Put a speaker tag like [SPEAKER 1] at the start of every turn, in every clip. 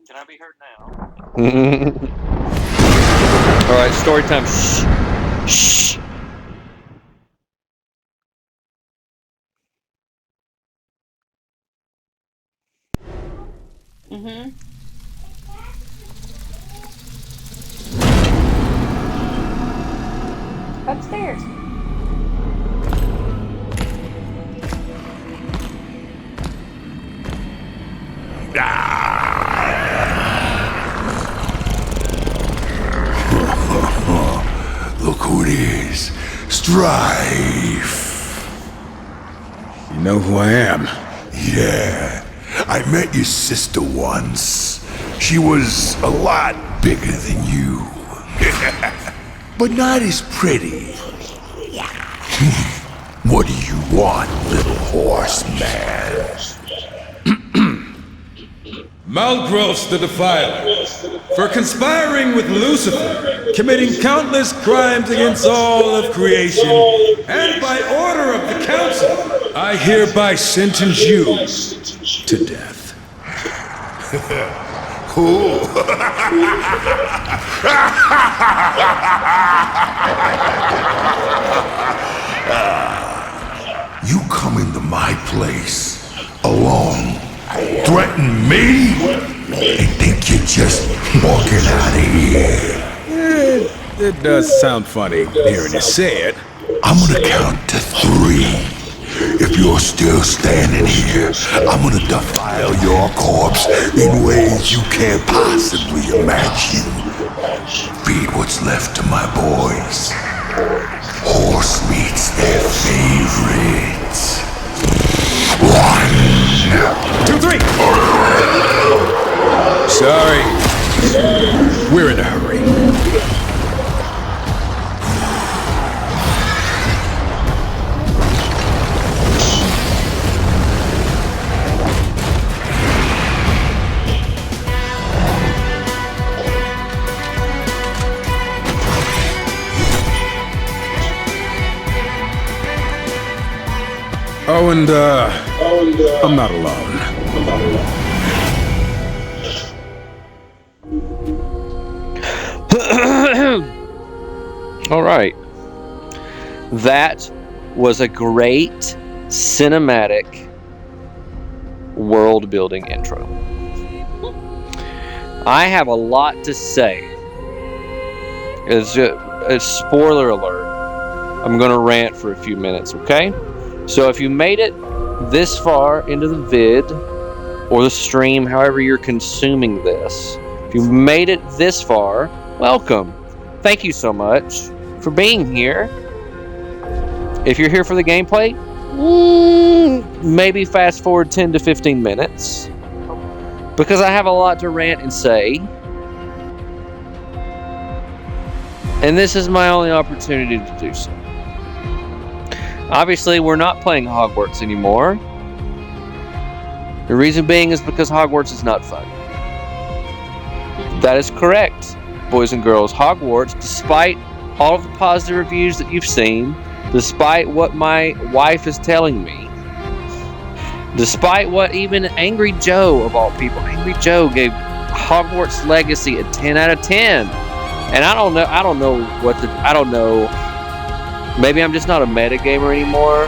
[SPEAKER 1] Can I be heard now?
[SPEAKER 2] All right, story time. Shh. Shh.
[SPEAKER 3] Mm-hmm. Upstairs.
[SPEAKER 4] Look who it is. Strife.
[SPEAKER 5] You know who I am?
[SPEAKER 4] Yeah. I met your sister once. She was a lot bigger than you. But not as pretty. What do you want, little horseman?
[SPEAKER 5] Malgros the Defiler, for conspiring with Lucifer, committing countless crimes against all of creation, and by order of the Council, I hereby sentence you to death.
[SPEAKER 4] Cool. You come into my place alone, threaten me, and think you're just walking out of here.
[SPEAKER 5] It does sound funny hearing you say it.
[SPEAKER 4] I'm gonna count to 3. If you're still standing here, I'm gonna defile your corpse in ways you can't possibly imagine. Feed what's left to my boys. Horse meat's their favorite. 1,
[SPEAKER 5] 2, 3! Sorry. We're in a hurry. Oh, and I'm not alone.
[SPEAKER 2] All right. That was a great cinematic world-building intro. I have a lot to say. It's spoiler alert. I'm going to rant for a few minutes, okay? So if you made it this far into the vid or the stream, however you're consuming this, if you made it this far, welcome. Thank you so much for being here. If you're here for the gameplay, maybe fast forward 10 to 15 minutes, because I have a lot to rant and say. And this is my only opportunity to do so. Obviously, we're not playing Hogwarts anymore. The reason being is because Hogwarts is not fun. That is correct, boys and girls. Hogwarts, despite all of the positive reviews that you've seen, despite what my wife is telling me, despite what even Angry Joe, of all people, Angry Joe gave Hogwarts Legacy a 10 out of 10. And I don't know. Maybe I'm just not a metagamer anymore.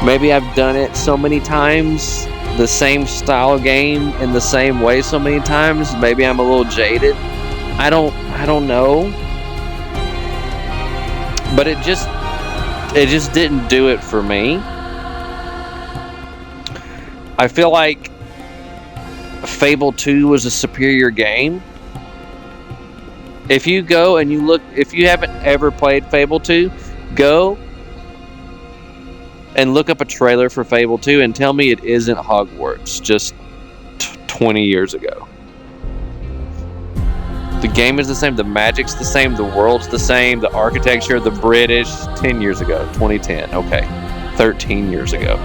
[SPEAKER 2] Maybe I've done it so many times, the same style game in the same way so many times. Maybe I'm a little jaded. I don't know. But it just didn't do it for me. I feel like Fable 2 was a superior game. If you go and you look, if you haven't ever played Fable 2, go and look up a trailer for Fable 2 and tell me it isn't Hogwarts just 20 years ago. The game is the same, the magic's the same, the world's the same, the architecture, the British, 10 years ago, 2010, okay, 13 years ago.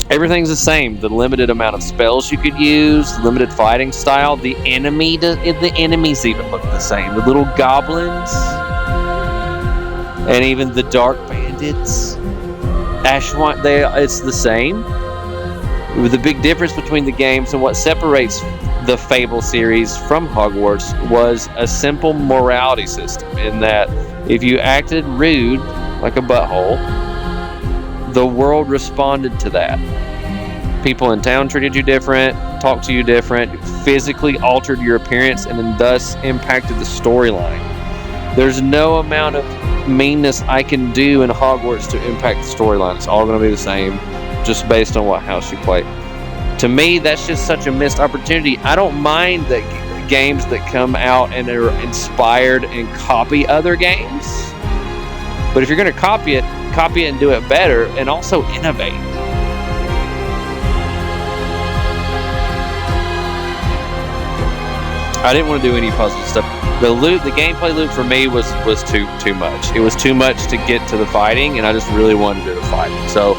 [SPEAKER 2] Everything's the same. The limited amount of spells you could use, limited fighting style, the enemies even look the same. The little goblins, and even the dark bandits, it's the same. The big difference between the games and what separates the Fable series from Hogwarts was a simple morality system, in that if you acted rude, like a butthole, the world responded to that. People in town treated you different, talked to you different, physically altered your appearance, and then thus impacted the storyline. There's no amount of meanness I can do in Hogwarts to impact the storyline. It's all going to be the same, just based on what house you play. To me, that's just such a missed opportunity. I don't mind that games that come out and are inspired and copy other games. But if you're going to copy it and do it better, and also innovate. I didn't want to do any puzzle stuff. The gameplay loop for me was too much. It was too much to get to the fighting, and I just really wanted to do the fighting. So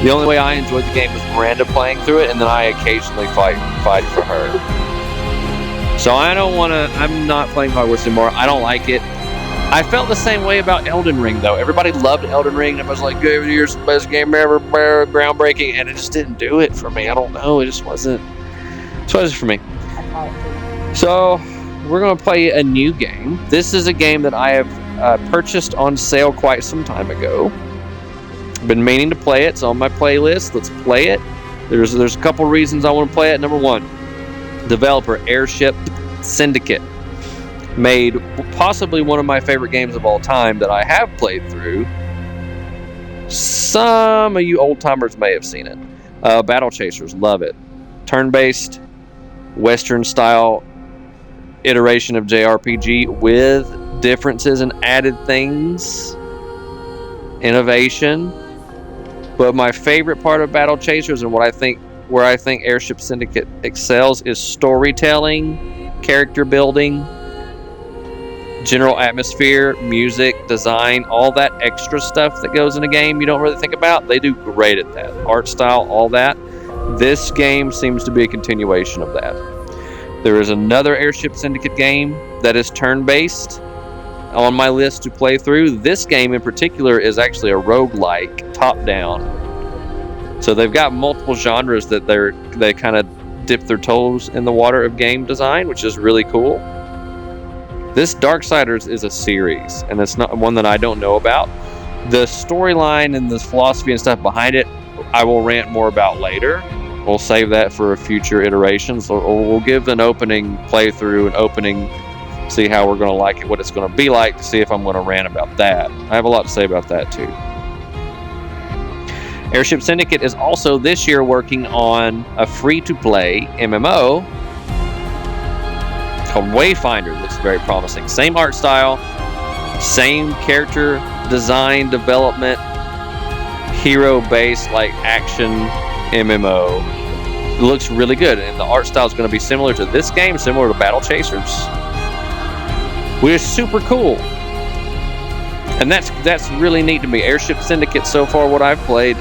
[SPEAKER 2] the only way I enjoyed the game was Miranda playing through it, and then I occasionally fight for her. So I'm not playing Hogwarts anymore. I don't like it. I felt the same way about Elden Ring, though. Everybody loved Elden Ring. Everybody was like, here's the best game ever, groundbreaking, and it just didn't do it for me. I don't know. It just wasn't for me. So we're going to play a new game. This is a game that I have purchased on sale quite some time ago. Been meaning to play it. It's on my playlist. Let's play it. There's a couple reasons I want to play it. Number one, developer Airship Syndicate made possibly one of my favorite games of all time that I have played through. Some of you old timers may have seen it. Battle Chasers, love it. Turn-based, Western style iteration of JRPG with differences and added things, innovation. But my favorite part of Battle Chasers, and where I think Airship Syndicate excels, is storytelling, character building, general atmosphere, music, design, all that extra stuff that goes in a game you don't really think about. They do great at that. Art style, all that. This game seems to be a continuation of that. There is another Airship Syndicate game that is turn-based on my list to play through. This game in particular is actually a roguelike, top-down. So they've got multiple genres that they kind of dip their toes in the water of game design, which is really cool. This Darksiders is a series, and it's not one that I don't know about. The storyline and the philosophy and stuff behind it, I will rant more about later. We'll save that for future iterations, or we'll give an opening playthrough, see how we're going to like it, what it's going to be like, to see if I'm going to rant about that. I have a lot to say about that too. Airship Syndicate is also this year working on a free-to-play MMO called Wayfinder. Looks very promising. Same art style, same character design, development, hero-based like action MMO. It looks really good, and the art style is going to be similar to this game, similar to Battle Chasers, which is super cool. And that's really neat to me. Airship Syndicate, so far what I've played,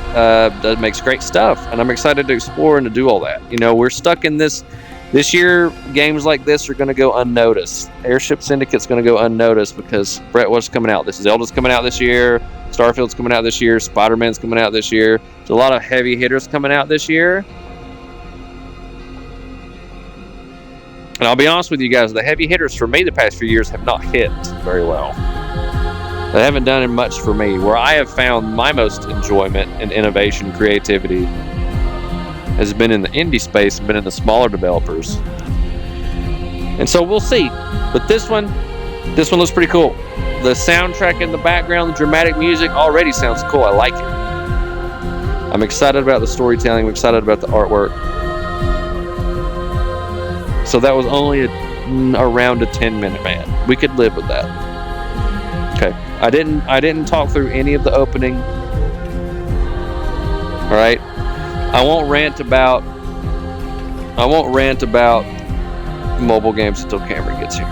[SPEAKER 2] makes great stuff, and I'm excited to explore and to do all that. You know, we're stuck in this year. Games like this are going to go unnoticed. Airship Syndicate's going to go unnoticed because Brett, what's coming out? Zelda's coming out this year. Starfield's coming out this year. Spider-Man's coming out this year. There's a lot of heavy hitters coming out this year. And I'll be honest with you guys, the heavy hitters for me the past few years have not hit very well. They haven't done much for me. Where I have found my most enjoyment and innovation, creativity, has been in the indie space, been in the smaller developers. And so we'll see. But this one looks pretty cool. The soundtrack in the background, the dramatic music already sounds cool. I like it. I'm excited about the storytelling. I'm excited about the artwork. So that was only around a 10-minute man. We could live with that. Okay. I didn't talk through any of the opening. All right. I won't rant about mobile games until Cameron gets here.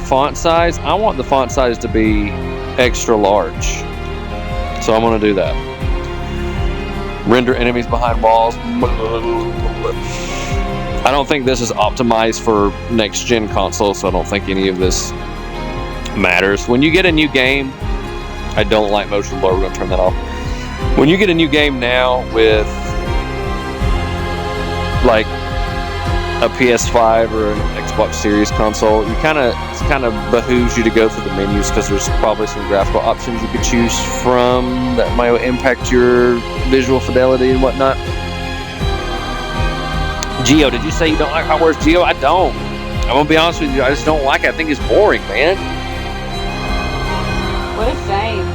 [SPEAKER 2] Font size. I want the font size to be extra large. So I'm going to do that. Render enemies behind walls. I don't think this is optimized for next-gen consoles, so I don't think any of this matters. When you get a new game, I don't like motion blur. We're going to turn that off. When you get a new game now with like a PS5 or an Xbox Series console, it kind of behooves you to go through the menus because there's probably some graphical options you could choose from that might impact your visual fidelity and whatnot. Geo, did you say you don't like Hogwarts? Geo, I don't. I'm gonna be honest with you, I just don't like it. I think it's boring, man.
[SPEAKER 1] What a shame.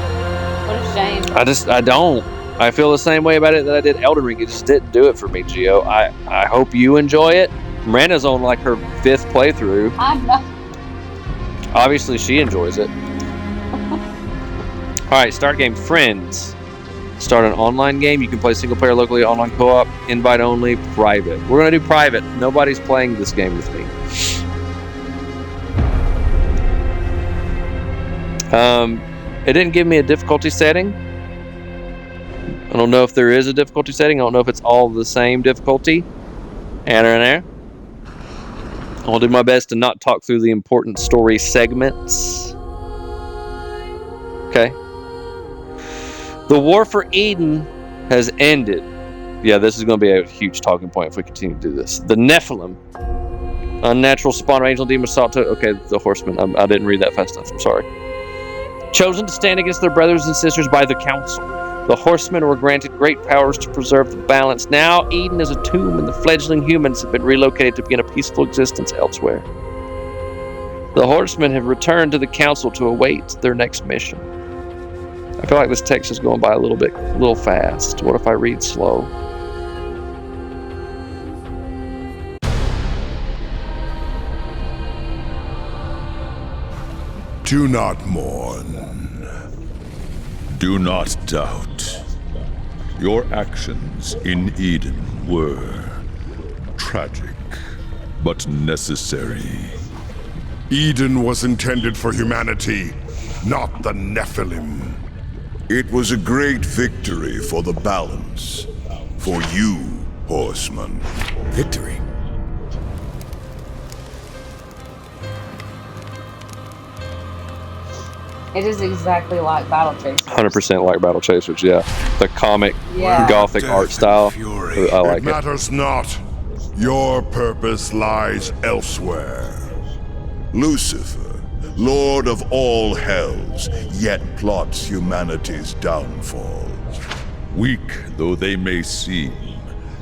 [SPEAKER 1] What a shame.
[SPEAKER 2] I don't. I feel the same way about it that I did Elden Ring. It just didn't do it for me, Gio. I hope you enjoy it. Miranda's on like her 5th playthrough.
[SPEAKER 1] I'm not.
[SPEAKER 2] Obviously, she enjoys it. All right, start game. Friends. Start an online game. You can play single player locally, online co-op, invite only, private. We're going to do private. Nobody's playing this game with me. It didn't give me a difficulty setting. I don't know if there is a difficulty setting. I don't know if it's all the same difficulty. I'll do my best to not talk through the important story segments. Okay. The war for Eden has ended. Yeah, this is going to be a huge talking point if we continue to do this. The Nephilim, unnatural spawn of angel demons sought to... Okay, the horsemen. I didn't read that fast enough. I'm sorry. Chosen to stand against their brothers and sisters by the council. The horsemen were granted great powers to preserve the balance. Now Eden is a tomb and the fledgling humans have been relocated to begin a peaceful existence elsewhere. The horsemen have returned to the council to await their next mission. I feel like this text is going by a little fast. What if I read slow?
[SPEAKER 4] Do not mourn.
[SPEAKER 3] Do not doubt. Your actions in Eden were tragic, but necessary.
[SPEAKER 4] Eden was intended for humanity, not the Nephilim.
[SPEAKER 3] It was a great victory for the balance. For you, horseman.
[SPEAKER 5] Victory?
[SPEAKER 1] It is exactly like Battle Chasers.
[SPEAKER 2] 100% like Battle Chasers, yeah. The comic,
[SPEAKER 1] Yeah.
[SPEAKER 2] gothic art style.
[SPEAKER 4] Fury.
[SPEAKER 2] I like
[SPEAKER 4] It matters not. Your purpose lies elsewhere.
[SPEAKER 3] Lucifer, lord of all hells, yet plots humanity's downfall. Weak though they may seem,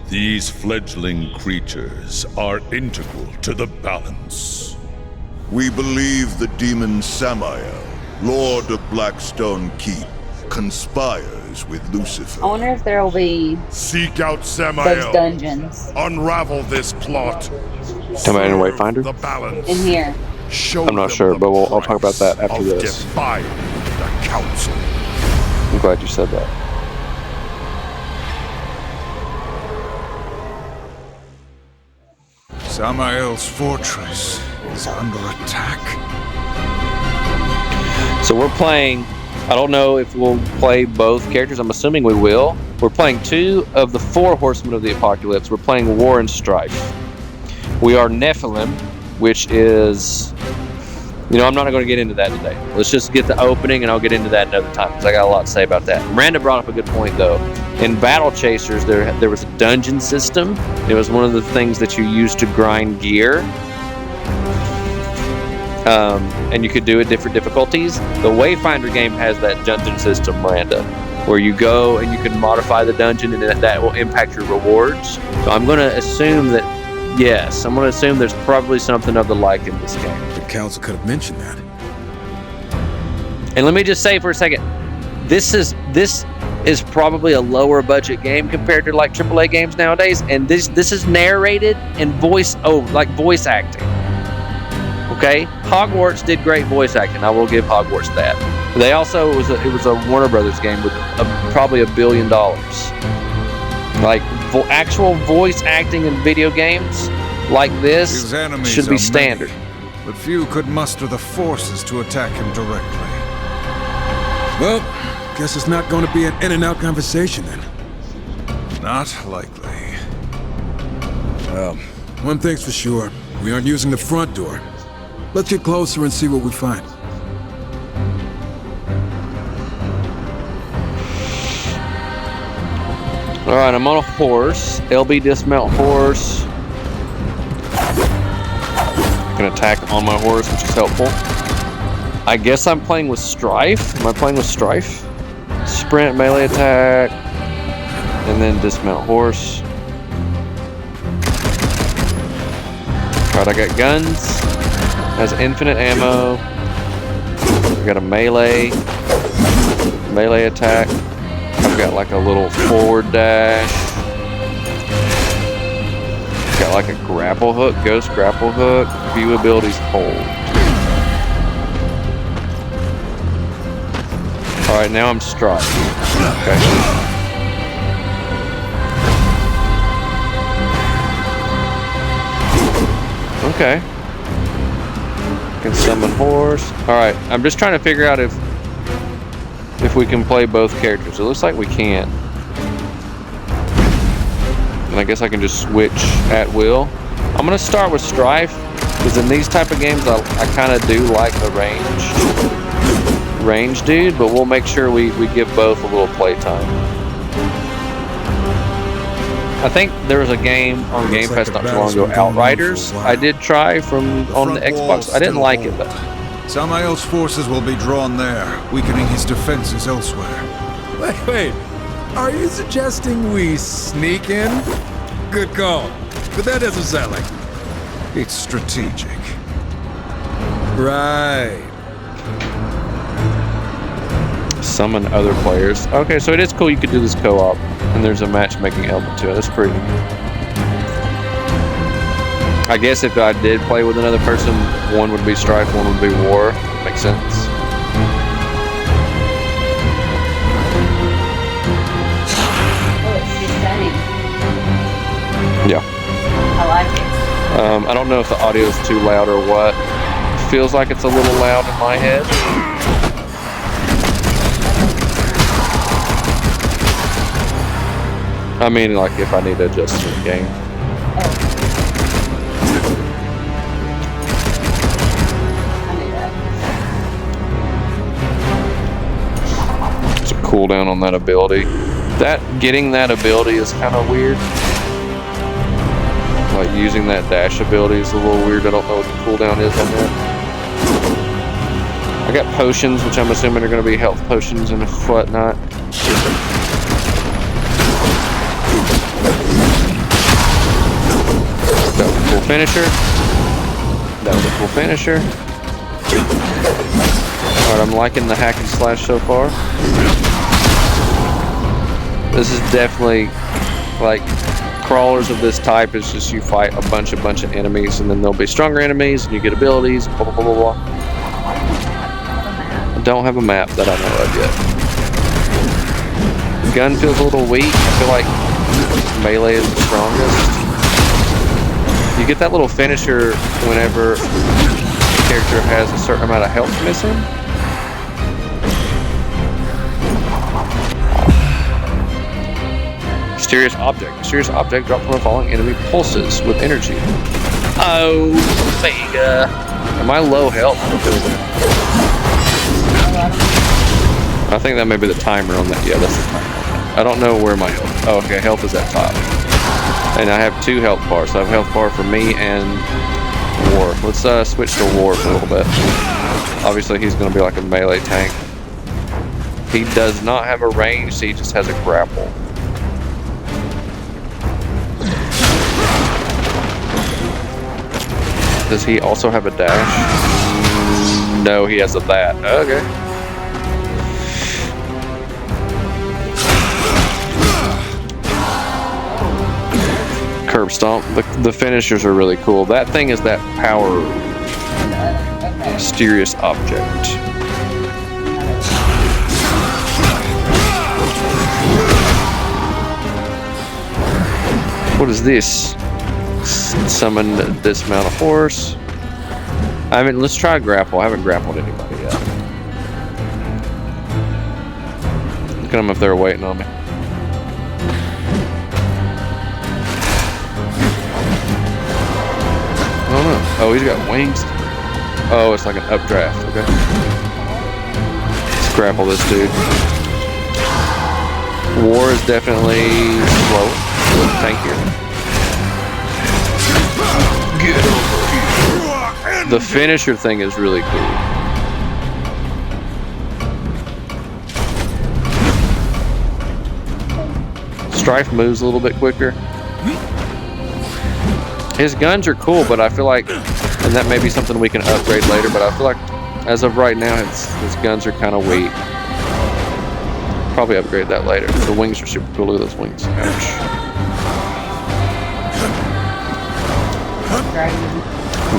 [SPEAKER 3] these fledgling creatures are integral to the balance. We believe the demon Samael, Lord of Blackstone Keep, conspires with Lucifer.
[SPEAKER 1] I wonder if there will be
[SPEAKER 4] Seek out
[SPEAKER 1] those
[SPEAKER 4] Samael.
[SPEAKER 1] dungeons
[SPEAKER 4] Unravel this plot.
[SPEAKER 2] Am I in a
[SPEAKER 4] Serve
[SPEAKER 2] Wayfinder?
[SPEAKER 4] The balance.
[SPEAKER 1] in here.
[SPEAKER 4] Show
[SPEAKER 2] I'm not
[SPEAKER 4] them
[SPEAKER 2] sure,
[SPEAKER 4] the
[SPEAKER 2] but I'll talk about that
[SPEAKER 4] price
[SPEAKER 2] after
[SPEAKER 4] of
[SPEAKER 2] this.
[SPEAKER 4] defying the council.
[SPEAKER 2] I'm glad you said that.
[SPEAKER 5] Samael's fortress is under attack.
[SPEAKER 2] So we're playing, I don't know if we'll play both characters. I'm assuming we will. We're playing 2 of the 4 horsemen of the apocalypse. We're playing War and Strife. We are Nephilim, which is, I'm not going to get into that today. Let's just get the opening and I'll get into that another time because I got a lot to say about that. Miranda brought up a good point though. In Battle Chasers, there was a dungeon system. It was one of the things that you used to grind gear. And you could do it different difficulties. The Wayfinder game has that dungeon system, Miranda, where you go and you can modify the dungeon and that will impact your rewards. So I'm going to assume that, yes, I'm going to assume there's probably something of the like in this game.
[SPEAKER 5] The council could have mentioned that.
[SPEAKER 2] And let me just say for a second, this is probably a lower budget game compared to like AAA games nowadays, and this is narrated and voice acting. Okay, Hogwarts did great voice acting. I will give Hogwarts that. They also it was a Warner Brothers game with probably $1 billion. Like actual voice acting in video games like this
[SPEAKER 5] His enemies
[SPEAKER 2] should be
[SPEAKER 5] are
[SPEAKER 2] standard.
[SPEAKER 5] many, but few could muster the forces to attack him directly. Well, guess it's not going to be an in-and-out conversation then. Not likely. Well, one thing's for sure. We aren't using the front door. Let's get closer and see what we find.
[SPEAKER 2] Alright, I'm on a horse. LB dismount horse. I can attack on my horse, which is helpful. I guess I'm playing with Strife. Am I playing with Strife? Sprint, melee attack, and then dismount horse. Alright, I got guns. Has infinite ammo. I got a melee attack. I've got like a little forward dash. Got like a grapple hook, ghost grapple hook. View abilities hold. Alright, now I'm Strike. Okay. Okay. Can summon horse. Alright, I'm just trying to figure out if we can play both characters. It looks like we can. And I guess I can just switch at will. I'm gonna start with Strife, because in these type of games I kind of do like the range dude, but we'll make sure we give both a little playtime. I think there was a game on Game Pass not too long ago, Outriders. I did try on the Xbox. I didn't like it though.
[SPEAKER 6] Samael's forces will be drawn there, weakening his defenses elsewhere.
[SPEAKER 5] Wait. Are you suggesting we sneak in? Good call. But that doesn't sound like...
[SPEAKER 6] It's strategic.
[SPEAKER 5] Right.
[SPEAKER 2] Summon other players. Okay, so it is cool you could do this co-op, and there's a matchmaking element to it. That's pretty. I guess if I did play with another person, one would be Strife, one would be War. Makes sense.
[SPEAKER 1] Oh, it's stunning.
[SPEAKER 2] Yeah.
[SPEAKER 1] I like it.
[SPEAKER 2] I don't know if the audio is too loud or what. Feels like it's a little loud in my head. I mean, like if I need to adjust to the game. It's a cooldown on that ability. Getting that ability is kind of weird. Like using that dash ability is a little weird. I don't know what the cooldown is on that. I got potions, which I'm assuming are going to be health potions and whatnot. That was a cool finisher. Alright, I'm liking the hack and slash so far. This is definitely like crawlers of this type. Is just you fight a bunch of enemies, and then there'll be stronger enemies, and you get abilities, blah blah blah blah blah. I don't have a map that I know of yet. Gun feels a little weak. I feel like melee is the strongest. You get that little finisher whenever the character has a certain amount of health missing. Mysterious object. Mysterious object dropped from a falling enemy pulses with energy. Oh, Vega. Am I low health? I think that may be the timer on that. Yeah, that's the timer. I don't know where my health... Oh, okay, health is at top. And I have 2 health bars. So I have health bar for me and War. Let's switch to War for a little bit. Obviously, he's going to be like a melee tank. He does not have a range, so he just has a grapple. Does he also have a dash? No, he has a that. Okay. Curb stomp. The finishers are really cool. That thing is that power mysterious object. What is this? Summon, dismount a horse. Let's try grapple. I haven't grappled anybody yet. Look at them if they're waiting on me. I don't know. Oh, he's got wings. Oh, it's like an updraft. Okay. Let's grapple this dude. War is definitely slow, tankier. Get over here. The finisher thing is really cool. Strife moves a little bit quicker. His guns are cool, but I feel like, and that may be something we can upgrade later, but I feel like as of right now, his guns are kind of weak. Probably upgrade that later. The wings are super cool. Look at those wings. Ouch.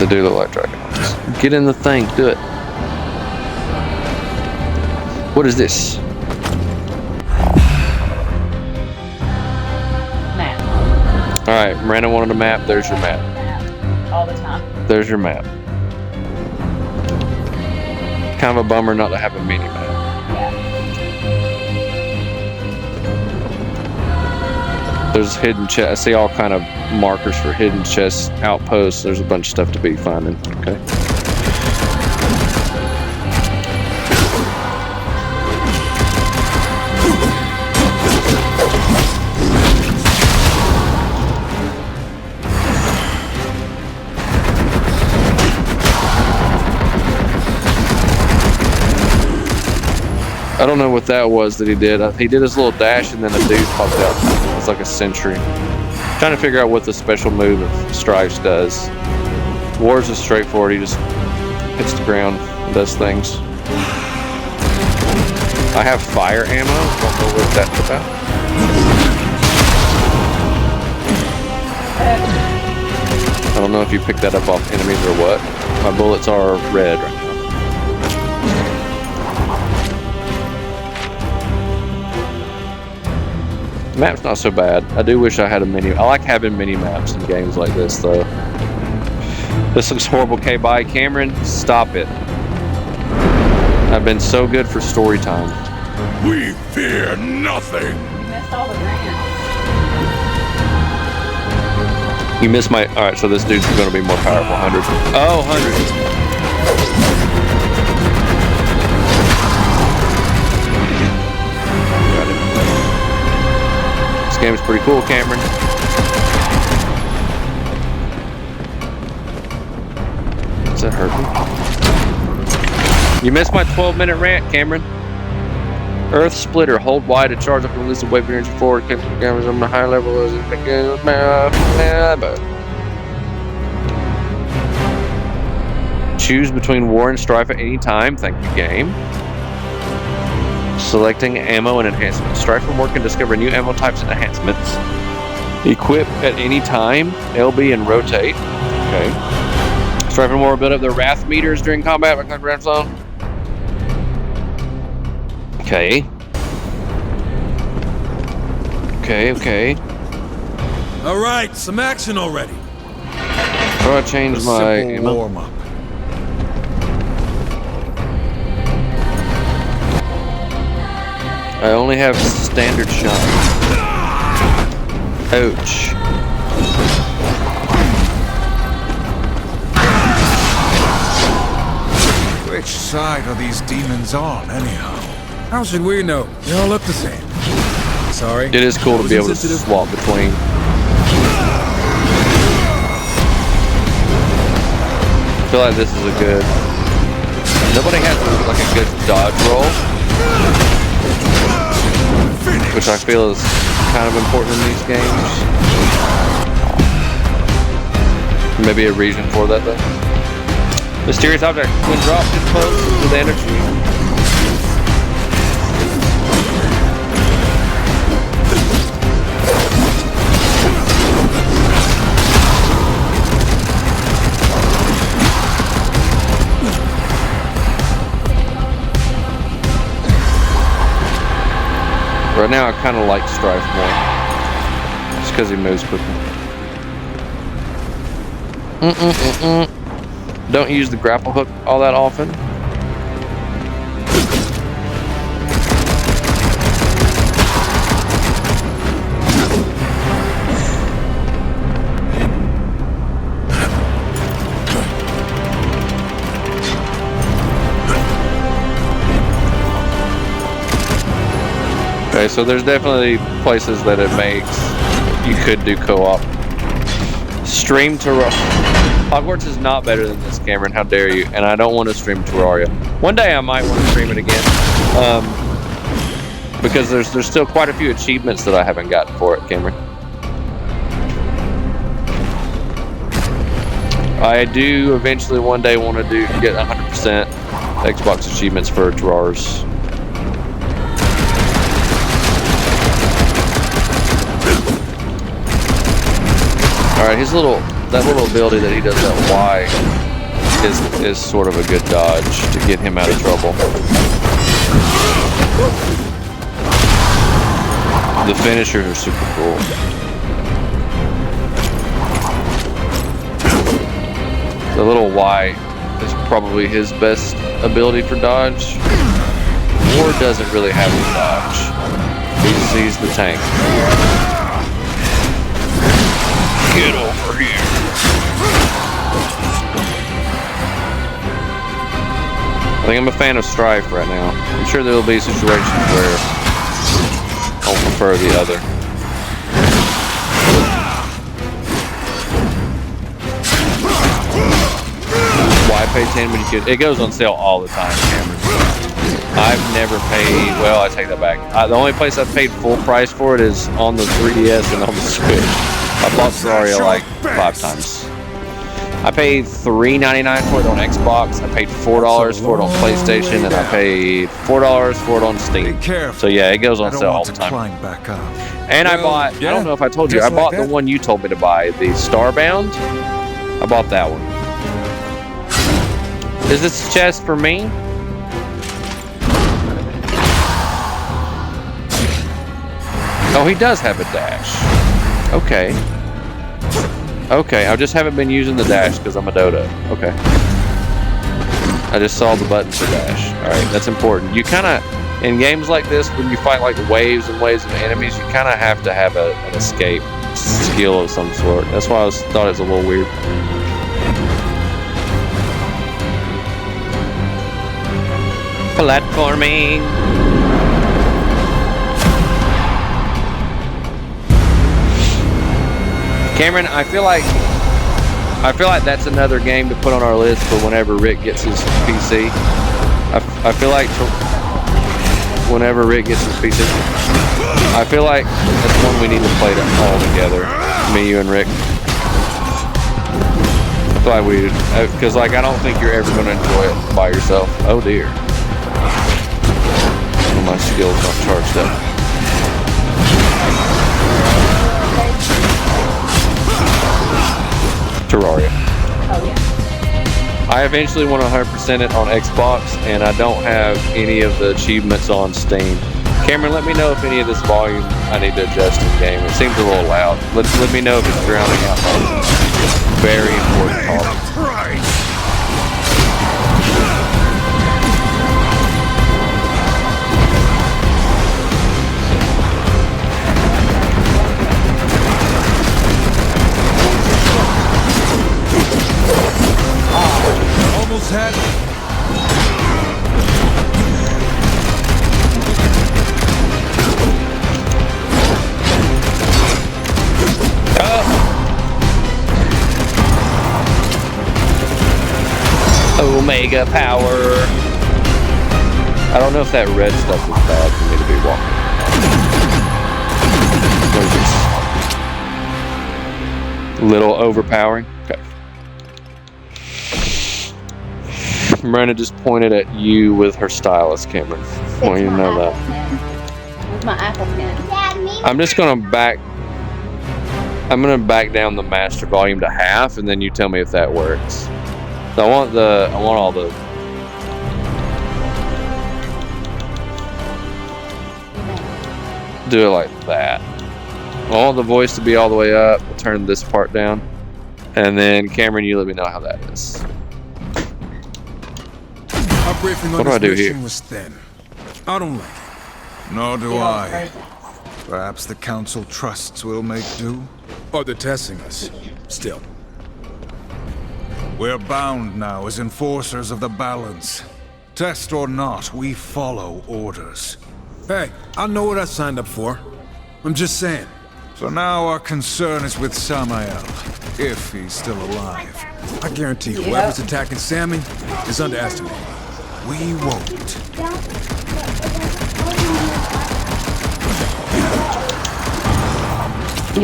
[SPEAKER 2] They do look like dragon arms. Get in the thing. Do it. What is this?
[SPEAKER 1] Map.
[SPEAKER 2] Alright, Miranda wanted a map. There's your map.
[SPEAKER 1] All the time.
[SPEAKER 2] There's your map. Kind of a bummer not to have a mini map. There's hidden chests. I see all kind of markers for hidden chests, outposts. There's a bunch of stuff to be finding. Okay. I don't know what that was that he did. He did his little dash and then a dude popped out. It was like a sentry. Trying to figure out what the special move of Strifes does. War's is straightforward. He just hits the ground and does things. I have fire ammo. Don't know what that's about. I don't know if you picked that up off enemies or what. My bullets are red right now. The map's not so bad. I do wish I had a mini. I like having mini maps in games like this, though. This looks horrible. Okay, bye, Cameron. Stop it. I've been so good for story time.
[SPEAKER 3] We fear nothing.
[SPEAKER 1] You missed all the grants.
[SPEAKER 2] You missed my. All right, so this dude's going to be more powerful. 100. Oh, 100. This game's pretty cool, Cameron. Does that hurt me? You missed my 12-minute rant, Cameron. Earth Splitter. Hold Y to charge up and release a wave of energy forward. Keep the cameras on the high level. Choose between War and Strife at any time. Thank you, game. Selecting ammo and enhancements. Strife and War can discover new ammo types and enhancements. Equip at any time. LB and rotate. Okay. Strife and War build up their wrath meters during combat. Okay. Okay.
[SPEAKER 5] All right, some action already.
[SPEAKER 2] How do I change my ammo?
[SPEAKER 6] warm-up.
[SPEAKER 2] I only have standard shot. Ouch.
[SPEAKER 6] Which side are these demons on, anyhow?
[SPEAKER 5] How should we know? They all look the same. Sorry.
[SPEAKER 2] It is cool to be able to swap between. I feel like this is a good. Nobody has like a good dodge roll, which I feel is kind of important in these games. Maybe a reason for that though. Mysterious object. When dropped is close to the energy. Right now I kind of like Strife more. Just because he moves quickly. Don't use the grapple hook all that often. Okay, so so there's definitely places that it makes you could do co-op. Stream Terraria. Hogwarts is not better than this, Cameron. How dare you? And I don't want to stream Terraria. One day I might want to stream it again, because there's still quite a few achievements that I haven't gotten for it, Cameron. I do eventually one day want to get 100% Xbox achievements for Terrars. Alright, that little ability that he does, that Y, is sort of a good dodge to get him out of trouble. The finishers are super cool. The little Y is probably his best ability for dodge. War doesn't really have any dodge. He's the tank. Get over here. I think I'm a fan of Strife right now. I'm sure there will be situations where I'll prefer the other. Why pay 10 when you could? It goes on sale all the time, Cameron. I've never paid, well, I take that back. The only place I've paid full price for it is on the 3DS and on the Switch. I bought Terraria like 5 times. I paid $3.99 for it on Xbox. I paid $4 for it on PlayStation, and I paid $4 for it on Steam. So yeah, it goes on sale all the time. And I bought, I don't know if I told you, I bought the one you told me to buy, the Starbound. I bought that one. Is this chest for me? Oh, he does have a dash. Okay. Okay, I just haven't been using the dash because I'm a dodo. Okay. I just saw the button for dash. Alright, that's important. You kind of, in games like this, when you fight like waves and waves of enemies, you kind of have to have an escape skill of some sort. That's why I thought it was a little weird. Platforming. Cameron, I feel like that's another game to put on our list for whenever Rick gets his PC. I feel like whenever Rick gets his PC, I feel like that's one we need to play all together. Me, you, and Rick. I feel like we, because like I don't think you're ever going to enjoy it by yourself. Oh dear. Well, my skills not charged up. Terraria.
[SPEAKER 1] Oh yeah.
[SPEAKER 2] I eventually want to 100% it on Xbox, and I don't have any of the achievements on Steam. Cameron, let me know if any of this volume I need to adjust in game. It seems a little loud. Let me know if it's drowning out my very important call.
[SPEAKER 5] Almost had it.
[SPEAKER 2] Omega power. I don't know if that red stuff is bad for me to be walking. Little overpowering. Okay. Miranda just pointed at you with her stylus, Cameron. I want you to know that.
[SPEAKER 1] With my Apple Pen.
[SPEAKER 2] I'm just gonna back down the master volume to half, and then you tell me if that works. So I want all the. Do it like that. I want the voice to be all the way up. I'll turn this part down, and then Cameron, you let me know how that is.
[SPEAKER 5] Our briefing on
[SPEAKER 2] What do I do
[SPEAKER 5] this
[SPEAKER 2] here?
[SPEAKER 5] mission was thin. I don't like it.
[SPEAKER 6] Nor do I. Perhaps the council trusts we'll make do.
[SPEAKER 5] Or they're testing us. Still.
[SPEAKER 6] We're bound now as enforcers of the balance. Test or not, we follow orders. Hey, I know what I signed up for. I'm just saying. So now our concern is with Samael, if he's still alive. I guarantee you, whoever's attacking Sammy is underestimated. We won't.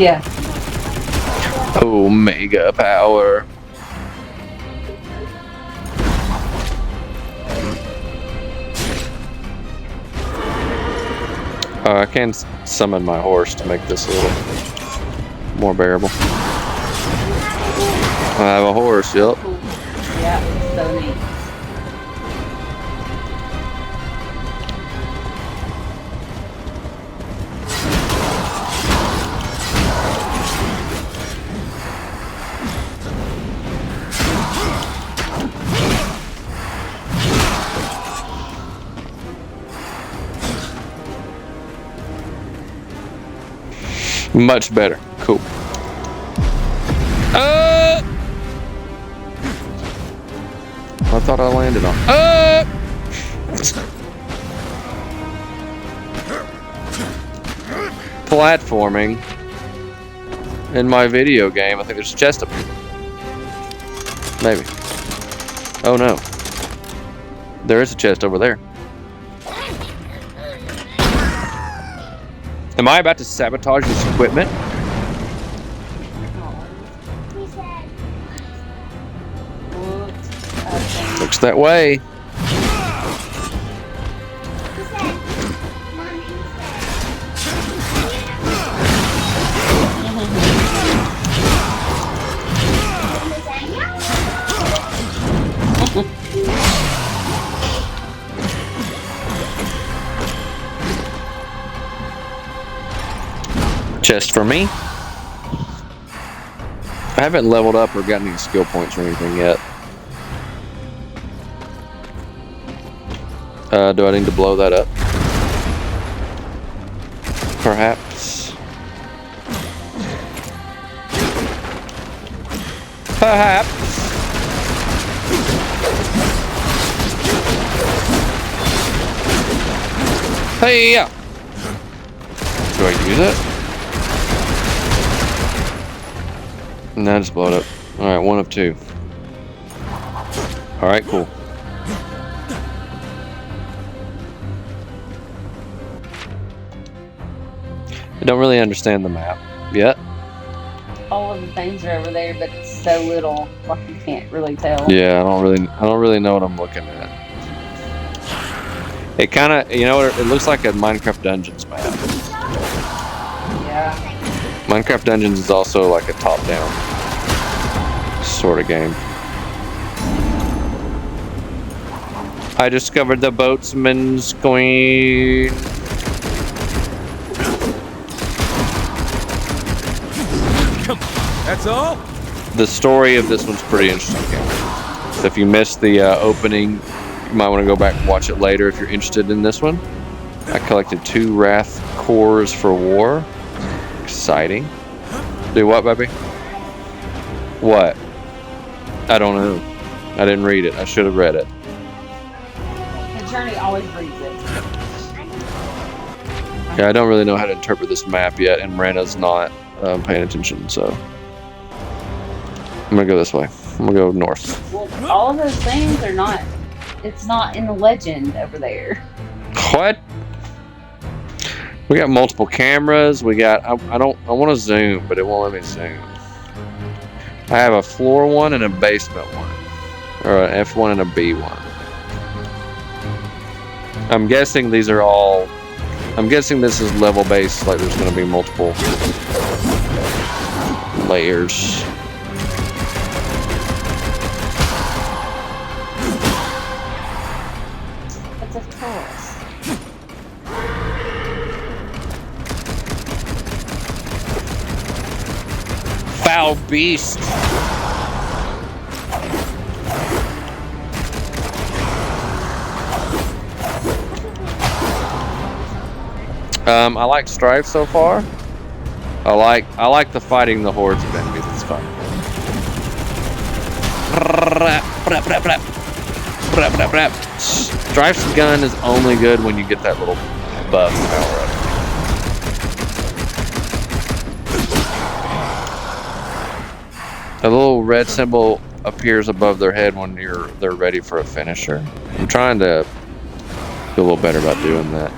[SPEAKER 1] Yeah.
[SPEAKER 2] Omega power. I can summon my horse to make this a little more bearable. I have a horse, yep.
[SPEAKER 1] Cool. Yeah, so neat.
[SPEAKER 2] Much better. Cool. I thought I landed on. Platforming in my video game. I think there's a chest up here. Maybe. Oh no. There is a chest over there. Am I about to sabotage this equipment? Looks that way. Chest for me. I haven't leveled up or gotten any skill points or anything yet. Do I need to blow that up? Perhaps. Perhaps. Hey, yeah. Do I use it? No, just blow it up. Alright, 1 of 2. Alright, cool. I don't really understand the map yet.
[SPEAKER 1] All of the things are over there, but it's so little, like you can't really tell.
[SPEAKER 2] Yeah, I don't really know what I'm looking at. It kind of, you know, it looks like a Minecraft Dungeons map.
[SPEAKER 1] Yeah.
[SPEAKER 2] Minecraft Dungeons is also like a top-down sort of game. I discovered the boatsman's coin.
[SPEAKER 5] That's all?
[SPEAKER 2] The story of this one's pretty interesting. So if you missed the opening, you might want to go back and watch it later if you're interested in this one. I collected 2 Wrath cores for war. Exciting. Do what, baby? What? I don't know. I didn't read it. I should have read it.
[SPEAKER 1] The journey always reads it.
[SPEAKER 2] Yeah, I don't really know how to interpret this map yet, and Rena's not paying attention, so I'm gonna go this way. I'm gonna go north.
[SPEAKER 1] Well, all of those things are not. It's not in the legend over there.
[SPEAKER 2] What? We got multiple cameras. We got. I want to zoom, but it won't let me zoom. I have a floor one and a basement one, or an F1 and a B1. I'm guessing these are all. I'm guessing this is level based. Like there's going to be multiple layers.
[SPEAKER 1] It's of course.
[SPEAKER 2] Foul beast. I like Strife so far. I like the fighting the hordes of enemies. It's fun. Strife's gun is only good when you get that little buff power up. A little red symbol appears above their head when they're ready for a finisher. I'm trying to do a little better about doing that.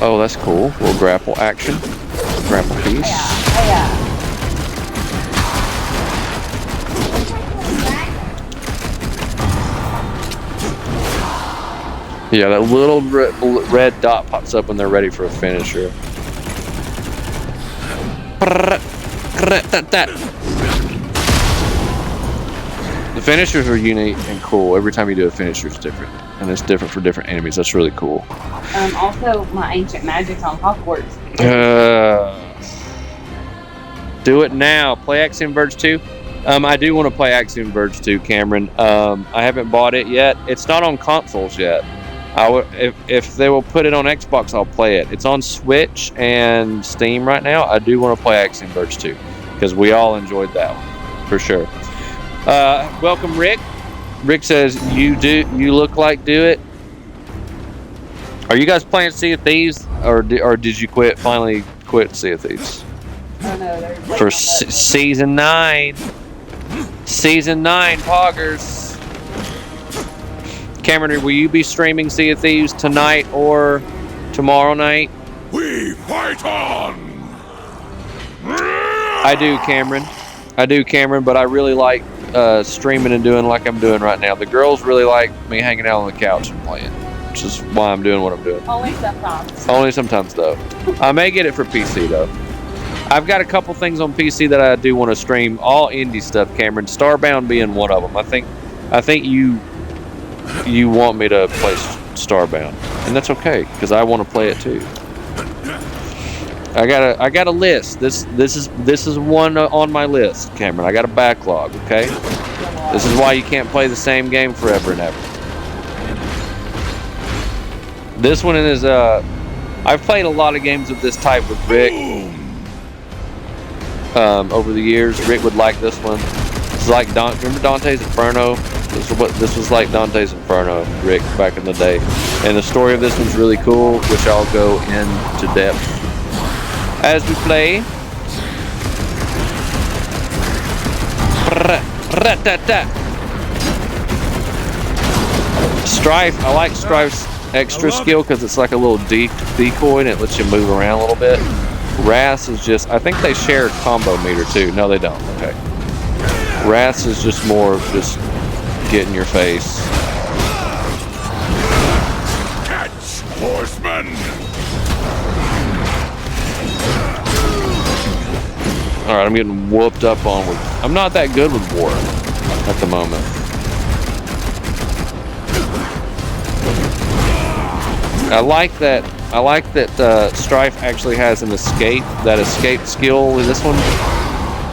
[SPEAKER 2] Oh, that's cool. A little grapple action. Grapple piece. Yeah, that little red dot pops up when they're ready for a finisher. The finishers are unique and cool. Every time you do a finisher, it's different. And it's different for different enemies. That's really cool.
[SPEAKER 1] Also, my ancient magic's on Hogwarts.
[SPEAKER 2] Do it now. Play Axiom Verge 2. I do want to play Axiom Verge 2, Cameron. I haven't bought it yet. It's not on consoles yet. If they will put it on Xbox, I'll play it. It's on Switch and Steam right now. I do want to play Axiom Verge 2 because we all enjoyed that one for sure. Welcome, Rick. Rick says you look like do it. Are you guys playing Sea of Thieves, or did you finally quit Sea of Thieves?
[SPEAKER 1] Oh no,
[SPEAKER 2] For season 9. Season 9, Poggers. Cameron, will you be streaming Sea of Thieves tonight or tomorrow night?
[SPEAKER 3] We fight on!
[SPEAKER 2] I do, Cameron, but I really like streaming and doing like I'm doing right now. The girls really like me hanging out on the couch and playing, which is why I'm doing what I'm doing.
[SPEAKER 1] Only sometimes.
[SPEAKER 2] Only sometimes, though. I may get it for PC, though. I've got a couple things on PC that I do want to stream. All indie stuff, Cameron. Starbound being one of them. I think you want me to play Starbound, and that's okay because I want to play it too. I got a list. This is one on my list, Cameron. I got a backlog. Okay, this is why you can't play the same game forever and ever. This one is I've played a lot of games of this type with Rick over the years. Rick would like this one. It's like remember Dante's Inferno? This was like Dante's Inferno, Rick, back in the day. And the story of this one's really cool, which I'll go into depth as we play. Strife, I like Strife's extra skill because it's like a little decoy and it lets you move around a little bit. Wrath is just, I think they share combo meter too. No, they don't. Okay. Wrath is just more of just get in your face.
[SPEAKER 3] Catch, horseman!
[SPEAKER 2] Alright, I'm getting whooped up on with... I'm not that good with war at the moment. I like that Strife actually has an escape skill with this one.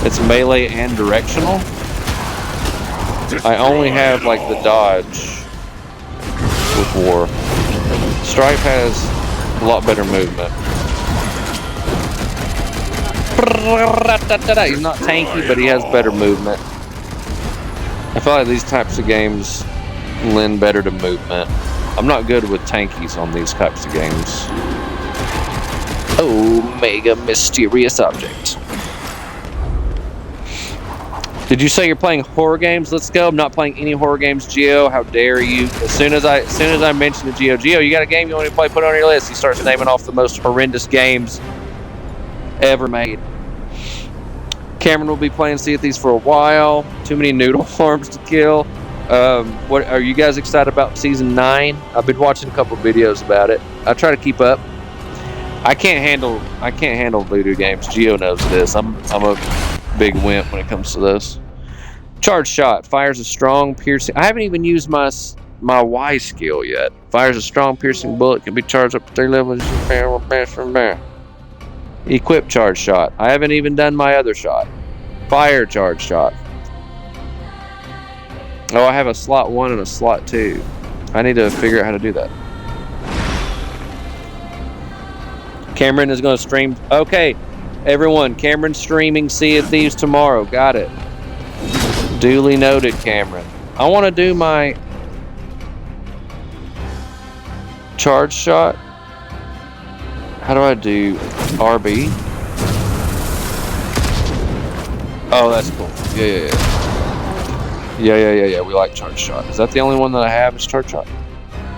[SPEAKER 2] It's melee and directional. I only have like the dodge with war. Strife has a lot better movement. He's not tanky, but he has better movement. I feel like these types of games lend better to movement. I'm not good with tankies on these types of games. Oh, mega mysterious object. Did you say you're playing horror games? Let's go. I'm not playing any horror games, Gio. How dare you? As soon as I mention to Gio, you got a game you want to play? Put it on your list. He starts naming off the most horrendous games ever made. Cameron will be playing Sea of Thieves for a while. Too many noodle farms to kill. What are you guys excited about season 9? I've been watching a couple videos about it. I try to keep up. I can't handle voodoo games. Gio knows this. I'm a big wimp when it comes to this. Charge shot fires a strong piercing. I haven't even used my Y skill yet. Fires a strong piercing bullet. Can be charged up to 3 levels. Equip charge shot. I haven't even done my other shot. Fire charge shot. Oh, I have a slot 1 and a slot 2. I need to figure out how to do that. Cameron is going to stream. Okay, everyone. Cameron's streaming Sea of Thieves tomorrow. Got it. Duly noted, Cameron. I want to do my charge shot. How do I do RB? Oh, that's cool. Yeah. We like charge shot. Is that the only one that I have? Is charge shot?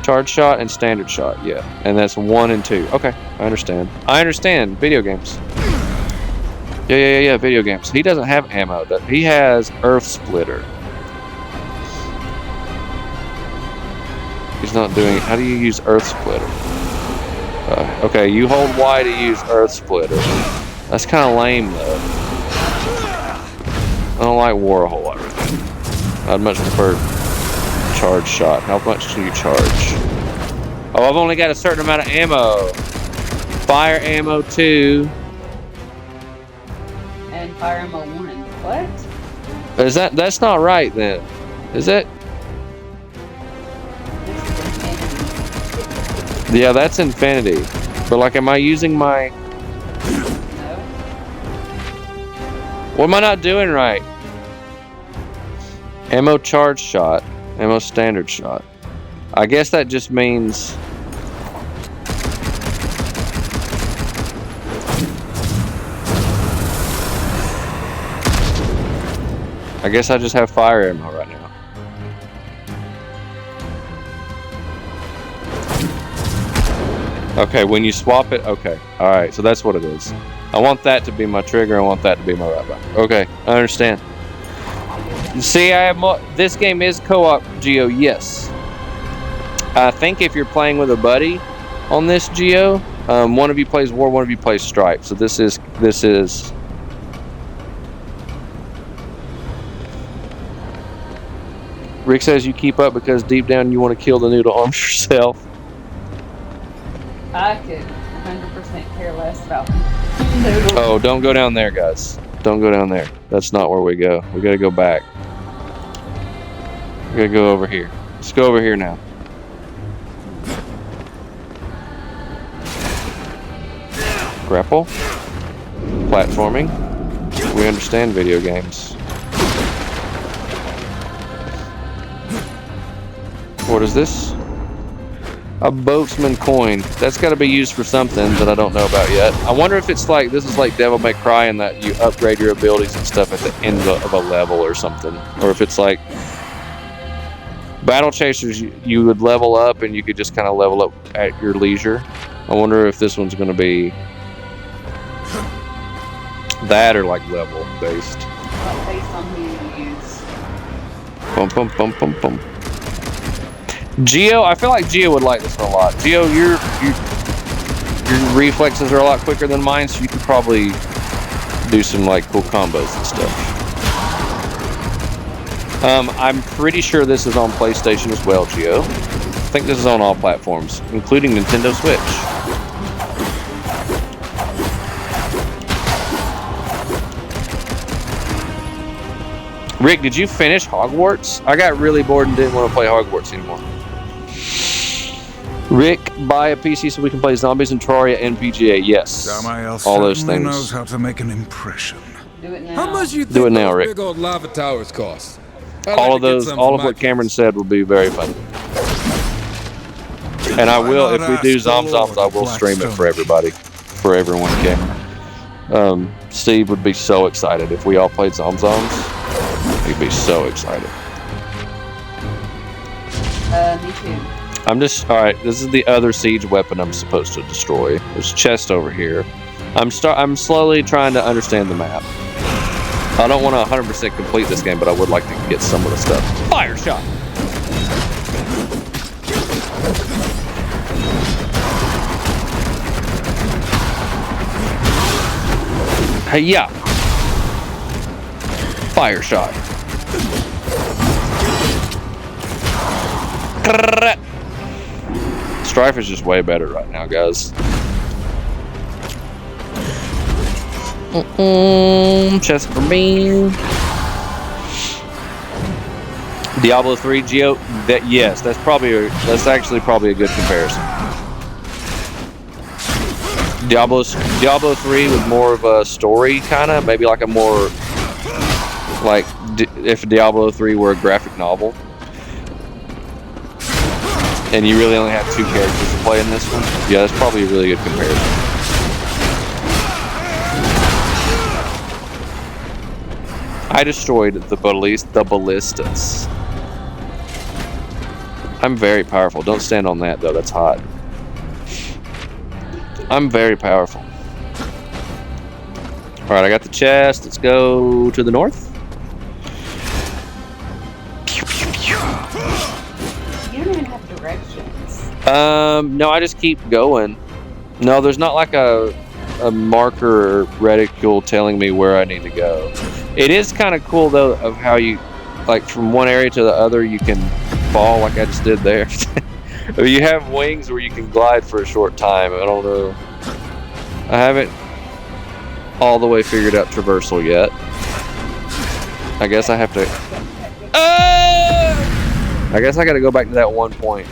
[SPEAKER 2] Charge shot and standard shot. Yeah, and that's 1 and 2. Okay, I understand. Video games. Yeah. Video games. He doesn't have ammo. He has Earth Splitter. He's not doing. How do you use Earth Splitter? Okay, you hold Y to use Earth Splitter. That's kind of lame though. I don't like war a whole lot right now. I'd much prefer charge shot. How much can you charge? Oh, I've only got a certain amount of ammo. Fire ammo 2.
[SPEAKER 1] And fire ammo 1. What?
[SPEAKER 2] Is that's not right then? Is it? Yeah, that's infinity. But like, am I using my...
[SPEAKER 1] No.
[SPEAKER 2] What am I not doing right? Ammo charge shot. Ammo standard shot. I guess that just means... I guess I just have fire ammo right now. Okay, when you swap it, okay. Alright, so that's what it is. I want that to be my trigger, I want that to be my right button. Okay, I understand. See, I have more. This game is co-op, Geo, yes. I think if you're playing with a buddy on this, Geo, one of you plays War, one of you plays Stripe. So this is... Rick says you keep up because deep down you want to kill the noodle arms yourself.
[SPEAKER 1] I could 100% care less about noodles.
[SPEAKER 2] Oh, don't go down there, guys. Don't go down there. That's not where we go. We gotta go back. We gotta go over here. Let's go over here now. Grapple. Platforming. We understand video games. What is this? A boatsman coin. That's got to be used for something that I don't know about yet. I wonder if it's like, this is like Devil May Cry in that you upgrade your abilities and stuff at the end of a level or something. Or if it's like Battle Chasers, you would level up and you could just kind of level up at your leisure. I wonder if this one's going to be that or like level based.
[SPEAKER 1] Based on who you use.
[SPEAKER 2] Bum bum bum bum bum. Geo, I feel like Geo would like this one a lot. Geo, your reflexes are a lot quicker than mine, so you could probably do some like cool combos and stuff. I'm pretty sure this is on PlayStation as well, Geo. I think this is on all platforms, including Nintendo Switch. Rick, did you finish Hogwarts? I got really bored and didn't want to play Hogwarts anymore. Rick, buy a PC so we can play Zombies and Terraria and PGA. Yes.
[SPEAKER 6] Samael
[SPEAKER 2] all those things.
[SPEAKER 6] knows how to make an impression.
[SPEAKER 1] Do it now.
[SPEAKER 5] How much you think
[SPEAKER 2] Do it now,
[SPEAKER 5] those
[SPEAKER 2] Rick.
[SPEAKER 5] big old lava towers cost?
[SPEAKER 2] All of what Cameron said will be very fun. And I will, if we do Zomzoms, I will stream it for everybody, for everyone, Cameron. Steve would be so excited if we all played Zomzoms. He'd be so excited.
[SPEAKER 1] Me too.
[SPEAKER 2] I'm just, alright, this is the other siege weapon I'm supposed to destroy. There's a chest over here. I'm slowly trying to understand the map. I don't want to 100% complete this game, but I would like to get some of the stuff. Fire shot! Hey, yeah! Fire shot. Strife is just way better right now, guys. Chest for me. Diablo 3 Geo. Yes, that's actually probably a good comparison. Diablo 3 was more of a story kind of, maybe like a more like if Diablo 3 were a graphic novel. And you really only have 2 characters to play in this one. Yeah, that's probably a really good comparison. I destroyed the ballistas. I'm very powerful. Don't stand on that, though. That's hot. I'm very powerful. Alright, I got the chest. Let's go to the north.
[SPEAKER 1] You don't even have directions.
[SPEAKER 2] No, I just keep going. No, there's not like a marker or reticule telling me where I need to go. It is kind of cool, though, of how you, like, from one area to the other, you can fall like I just did there. You have wings where you can glide for a short time. I don't know. I haven't all the way figured out traversal yet. I guess I have to... I guess I got to go back to that one point.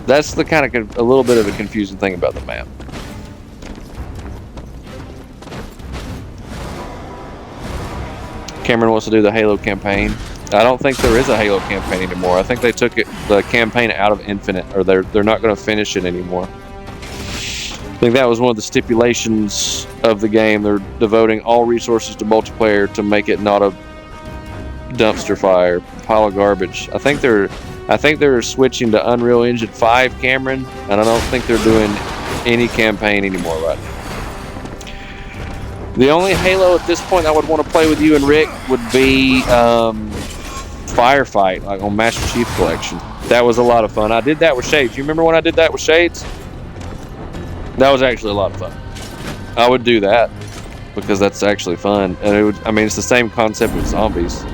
[SPEAKER 2] That's the kind of a little bit of a confusing thing about the map. Cameron wants to do the Halo campaign. I don't think there is a Halo campaign anymore. I think they took the campaign out of Infinite, or they're not going to finish it anymore. I think that was one of the stipulations of the game. They're devoting all resources to multiplayer to make it not a dumpster fire, pile of garbage. I think they're switching to Unreal Engine 5, Cameron, and I don't think they're doing any campaign anymore right now. The only Halo at this point I would want to play with you and Rick would be Firefight, like on Master Chief Collection. That was a lot of fun. I did that with Shades. You remember when I did that with Shades? That was actually a lot of fun. I would do that because that's actually fun, and it's the same concept with zombies.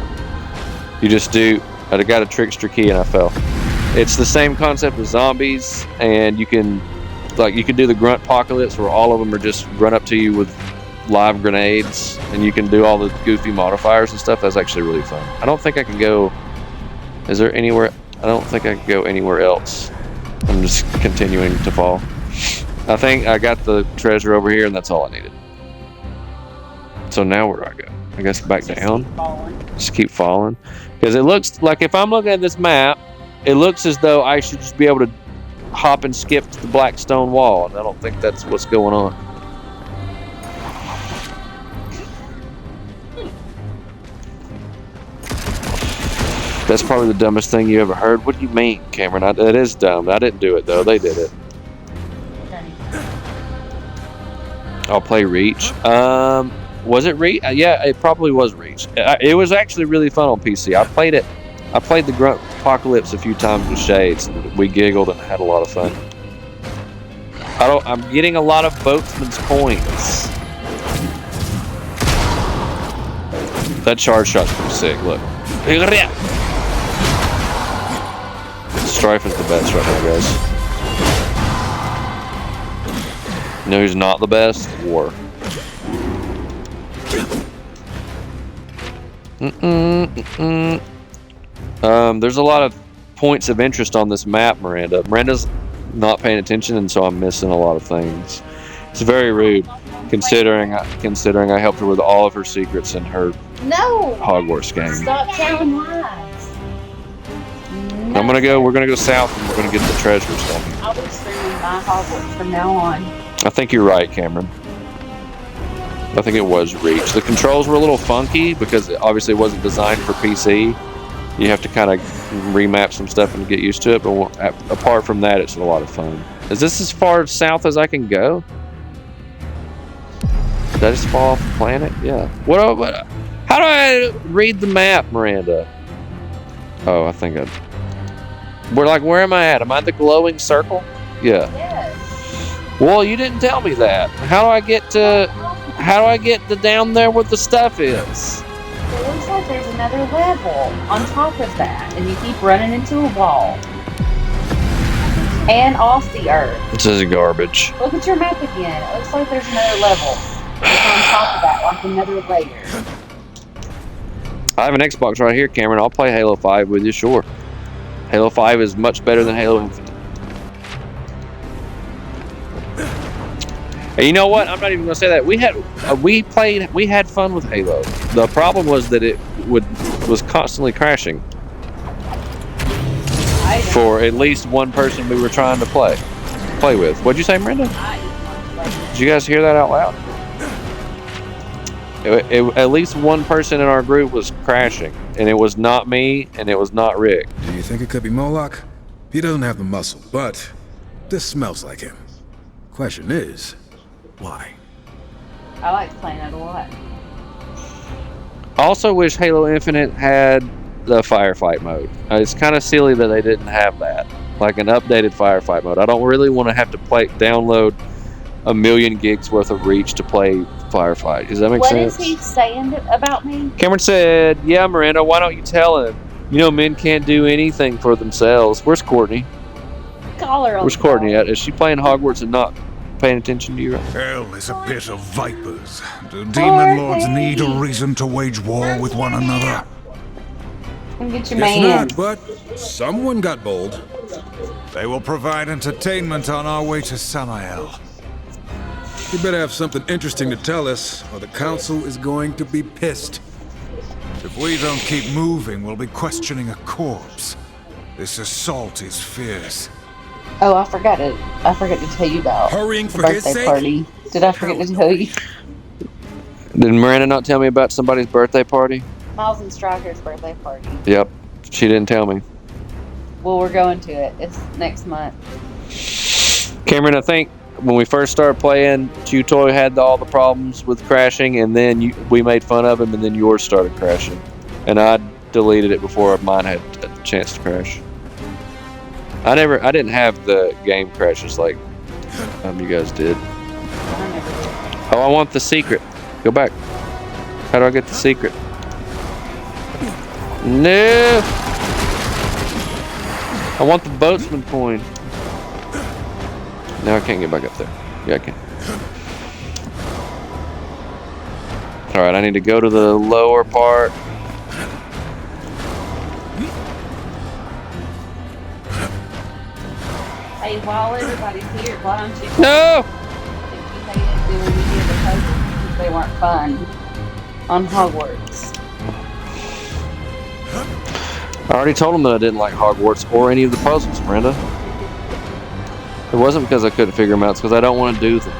[SPEAKER 2] You just do. I got a trickster key and I fell. It's the same concept with zombies, and you can do the grunt apocalypse where all of them are just run up to you with live grenades, and you can do all the goofy modifiers and stuff. That's actually really fun. I don't think I can go. Is there anywhere? I don't think I can go anywhere else. I'm just continuing to fall. I think I got the treasure over here, and that's all I needed. So now where do I go? I guess back down. Just keep falling. Because it looks like, if I'm looking at this map, it looks as though I should just be able to hop and skip to the black stone wall, and I don't think that's what's going on. That's probably the dumbest thing you ever heard. What do you mean, Cameron? It is dumb. I didn't do it, though. They did it. I'll play Reach. Was it Reach? Yeah, it probably was Reach. It was actually really fun on PC. I played the Grunt Apocalypse a few times with Shades. And we giggled and had a lot of fun. I'm getting a lot of Boatman's coins. That charge shot's pretty sick. Look. Strife is the best right now, guys. You know who's not the best? War. There's a lot of points of interest on this map, Miranda. Miranda's not paying attention, and so I'm missing a lot of things. It's very rude, considering I helped her with all of her secrets in her Hogwarts game.
[SPEAKER 1] Stop telling lies.
[SPEAKER 2] We're gonna go south, and we're gonna get the treasures down here.
[SPEAKER 1] I'll be streaming my Hogwarts from now on.
[SPEAKER 2] I think you're right, Cameron. I think it was Reach. The controls were a little funky because obviously it wasn't designed for PC. You have to kind of remap some stuff and get used to it, but apart from that, it's a lot of fun. Is this as far south as I can go? Did I just fall off the planet? Yeah. How do I read the map, Miranda? Oh, I think where am I at? Am I at the glowing circle? Yeah.
[SPEAKER 1] Yes.
[SPEAKER 2] Well, you didn't tell me that. How do I get to down there where the stuff is?
[SPEAKER 1] It looks like there's another level on top of that, and you keep running into a wall. And off the earth.
[SPEAKER 2] This is garbage.
[SPEAKER 1] Look at your map again. It looks like there's another level. It's on top of that, like another layer.
[SPEAKER 2] I have an Xbox right here, Cameron. I'll play Halo 5 with you, sure. Halo 5 is much better than Halo Infinite. And you know what? I'm not even going to say that. We had fun with Halo. The problem was that it was constantly crashing for at least one person we were trying to play with. What'd you say, Miranda? Did you guys hear that out loud? At least one person in our group was crashing, and it was not me, and it was not Rick.
[SPEAKER 6] Do you think it could be Moloch? He doesn't have the muscle, but this smells like him. Question is, why?
[SPEAKER 1] I like playing it a lot.
[SPEAKER 2] I also wish Halo Infinite had the firefight mode. It's kind of silly that they didn't have that, like an updated firefight mode. I don't really want to have to download 1 million gigs worth of reach to play firefight. Does that make sense?
[SPEAKER 1] What is he saying about me?
[SPEAKER 2] Cameron said, "Yeah, Miranda, why don't you tell him? You know, men can't do anything for themselves." Where's Courtney?
[SPEAKER 1] Call her on
[SPEAKER 2] Where's
[SPEAKER 1] the
[SPEAKER 2] Courtney
[SPEAKER 1] phone.
[SPEAKER 2] at? Is she playing Hogwarts and not paying attention to you?
[SPEAKER 3] Hell is a pit of vipers. Do demon lords need a reason to wage war with one another?
[SPEAKER 1] Come get your
[SPEAKER 6] Guess
[SPEAKER 1] man.
[SPEAKER 6] not, but someone got bold.
[SPEAKER 3] They will provide entertainment on our way to Samael.
[SPEAKER 6] You better have something interesting to tell us, or the council is going to be pissed.
[SPEAKER 3] If we don't keep moving, we'll be questioning a corpse. This assault is fierce.
[SPEAKER 1] Oh, I forgot to tell you about
[SPEAKER 6] Hurrying
[SPEAKER 1] the
[SPEAKER 6] for his
[SPEAKER 1] birthday
[SPEAKER 6] sake?
[SPEAKER 1] party. Did I forget to tell you?
[SPEAKER 2] Did Miranda not tell me about somebody's birthday party?
[SPEAKER 1] Miles and Striker's birthday party.
[SPEAKER 2] Yep, she didn't tell me.
[SPEAKER 1] Well, we're going to it. It's next month.
[SPEAKER 2] Cameron, I think when we first started playing, Chutoy had all the problems with crashing, and then we made fun of him, and then yours started crashing. And I deleted it before mine had a chance to crash. I didn't have the game crashes like you guys did. Oh, I want the secret. Go back. How do I get the secret? No! I want the boatsman coin. No, I can't get back up there. Yeah, I can. Alright, I need to go to the lower part.
[SPEAKER 1] Hey, while everybody's here, why don't you
[SPEAKER 2] No!
[SPEAKER 1] if you hated doing any of the puzzles because they weren't fun on Hogwarts?
[SPEAKER 2] I already told him that I didn't like Hogwarts or any of the puzzles, Brenda. It wasn't because I couldn't figure them out. It's because I don't want to do them.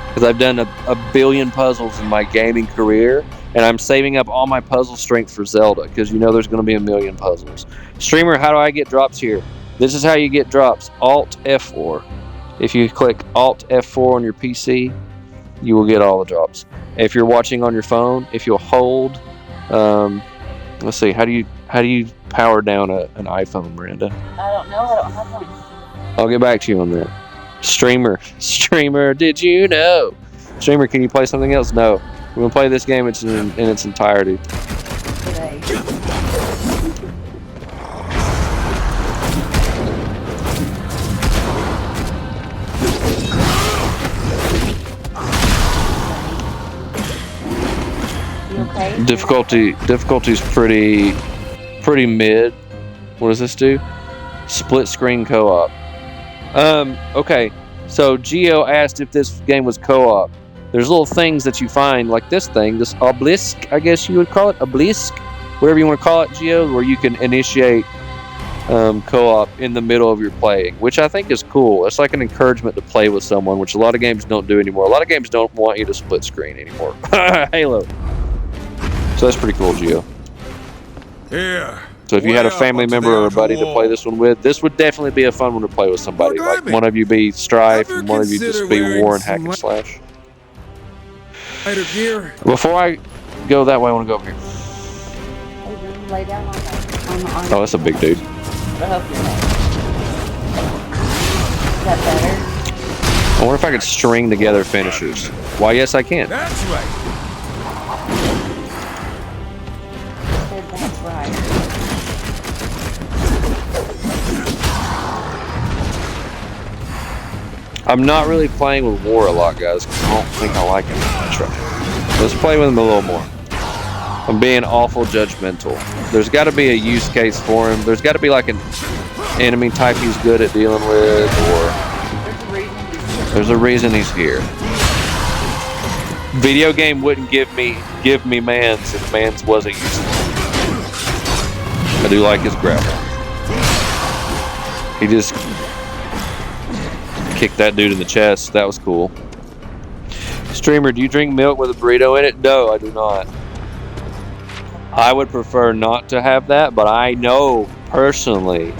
[SPEAKER 2] Because I've done a billion puzzles in my gaming career, and I'm saving up all my puzzle strength for Zelda, because you know there's going to be a million puzzles. Streamer, how do I get drops here? This is how you get drops. Alt F4. If you click Alt F4 on your PC, you will get all the drops. If you're watching on your phone, if you'll hold, let's see, how do you power down an iPhone, Miranda?
[SPEAKER 1] I don't know. I don't have one.
[SPEAKER 2] I'll get back to you on that. Streamer, did you know? Streamer, can you play something else? No. We're going to play this game in its entirety.
[SPEAKER 1] Today. You okay?
[SPEAKER 2] Difficulty's pretty mid. What does this do? Split screen co-op. Okay. So Geo asked if this game was co-op. There's little things that you find, like this thing, this obelisk, I guess you would call it, obelisk, whatever you want to call it, Geo, where you can initiate co-op in the middle of your playing, which I think is cool. It's like an encouragement to play with someone, which a lot of games don't do anymore. A lot of games don't want you to split screen anymore. Halo. So that's pretty cool, Geo.
[SPEAKER 3] Here.
[SPEAKER 2] So if you had a family member or a buddy to play this one with, this would definitely be a fun one to play with somebody. Like one of you be Strife and one of you just be Warren Hack and Slash.
[SPEAKER 6] Gear.
[SPEAKER 2] Before I go that way, I want to go over here.
[SPEAKER 1] Hey, then lay down on the
[SPEAKER 2] Oh, that's a big dude.
[SPEAKER 1] I hope you're not. Is that better?
[SPEAKER 2] I wonder if I could string together finishers. Why, yes, I can.
[SPEAKER 6] That's right.
[SPEAKER 1] I said that's right.
[SPEAKER 2] I'm not really playing with War a lot, guys, because I don't think I like him much right now. Let's play with him a little more. I'm being awful judgmental. There's got to be a use case for him. There's got to be like an enemy type he's good at dealing with, or there's a reason he's here. Video game wouldn't give me Mans if Mans wasn't useful. I do like his grapple. He just kicked that dude in the chest. That was cool. Streamer, do you drink milk with a burrito in it? No, I do not. I would prefer not to have that, but I know personally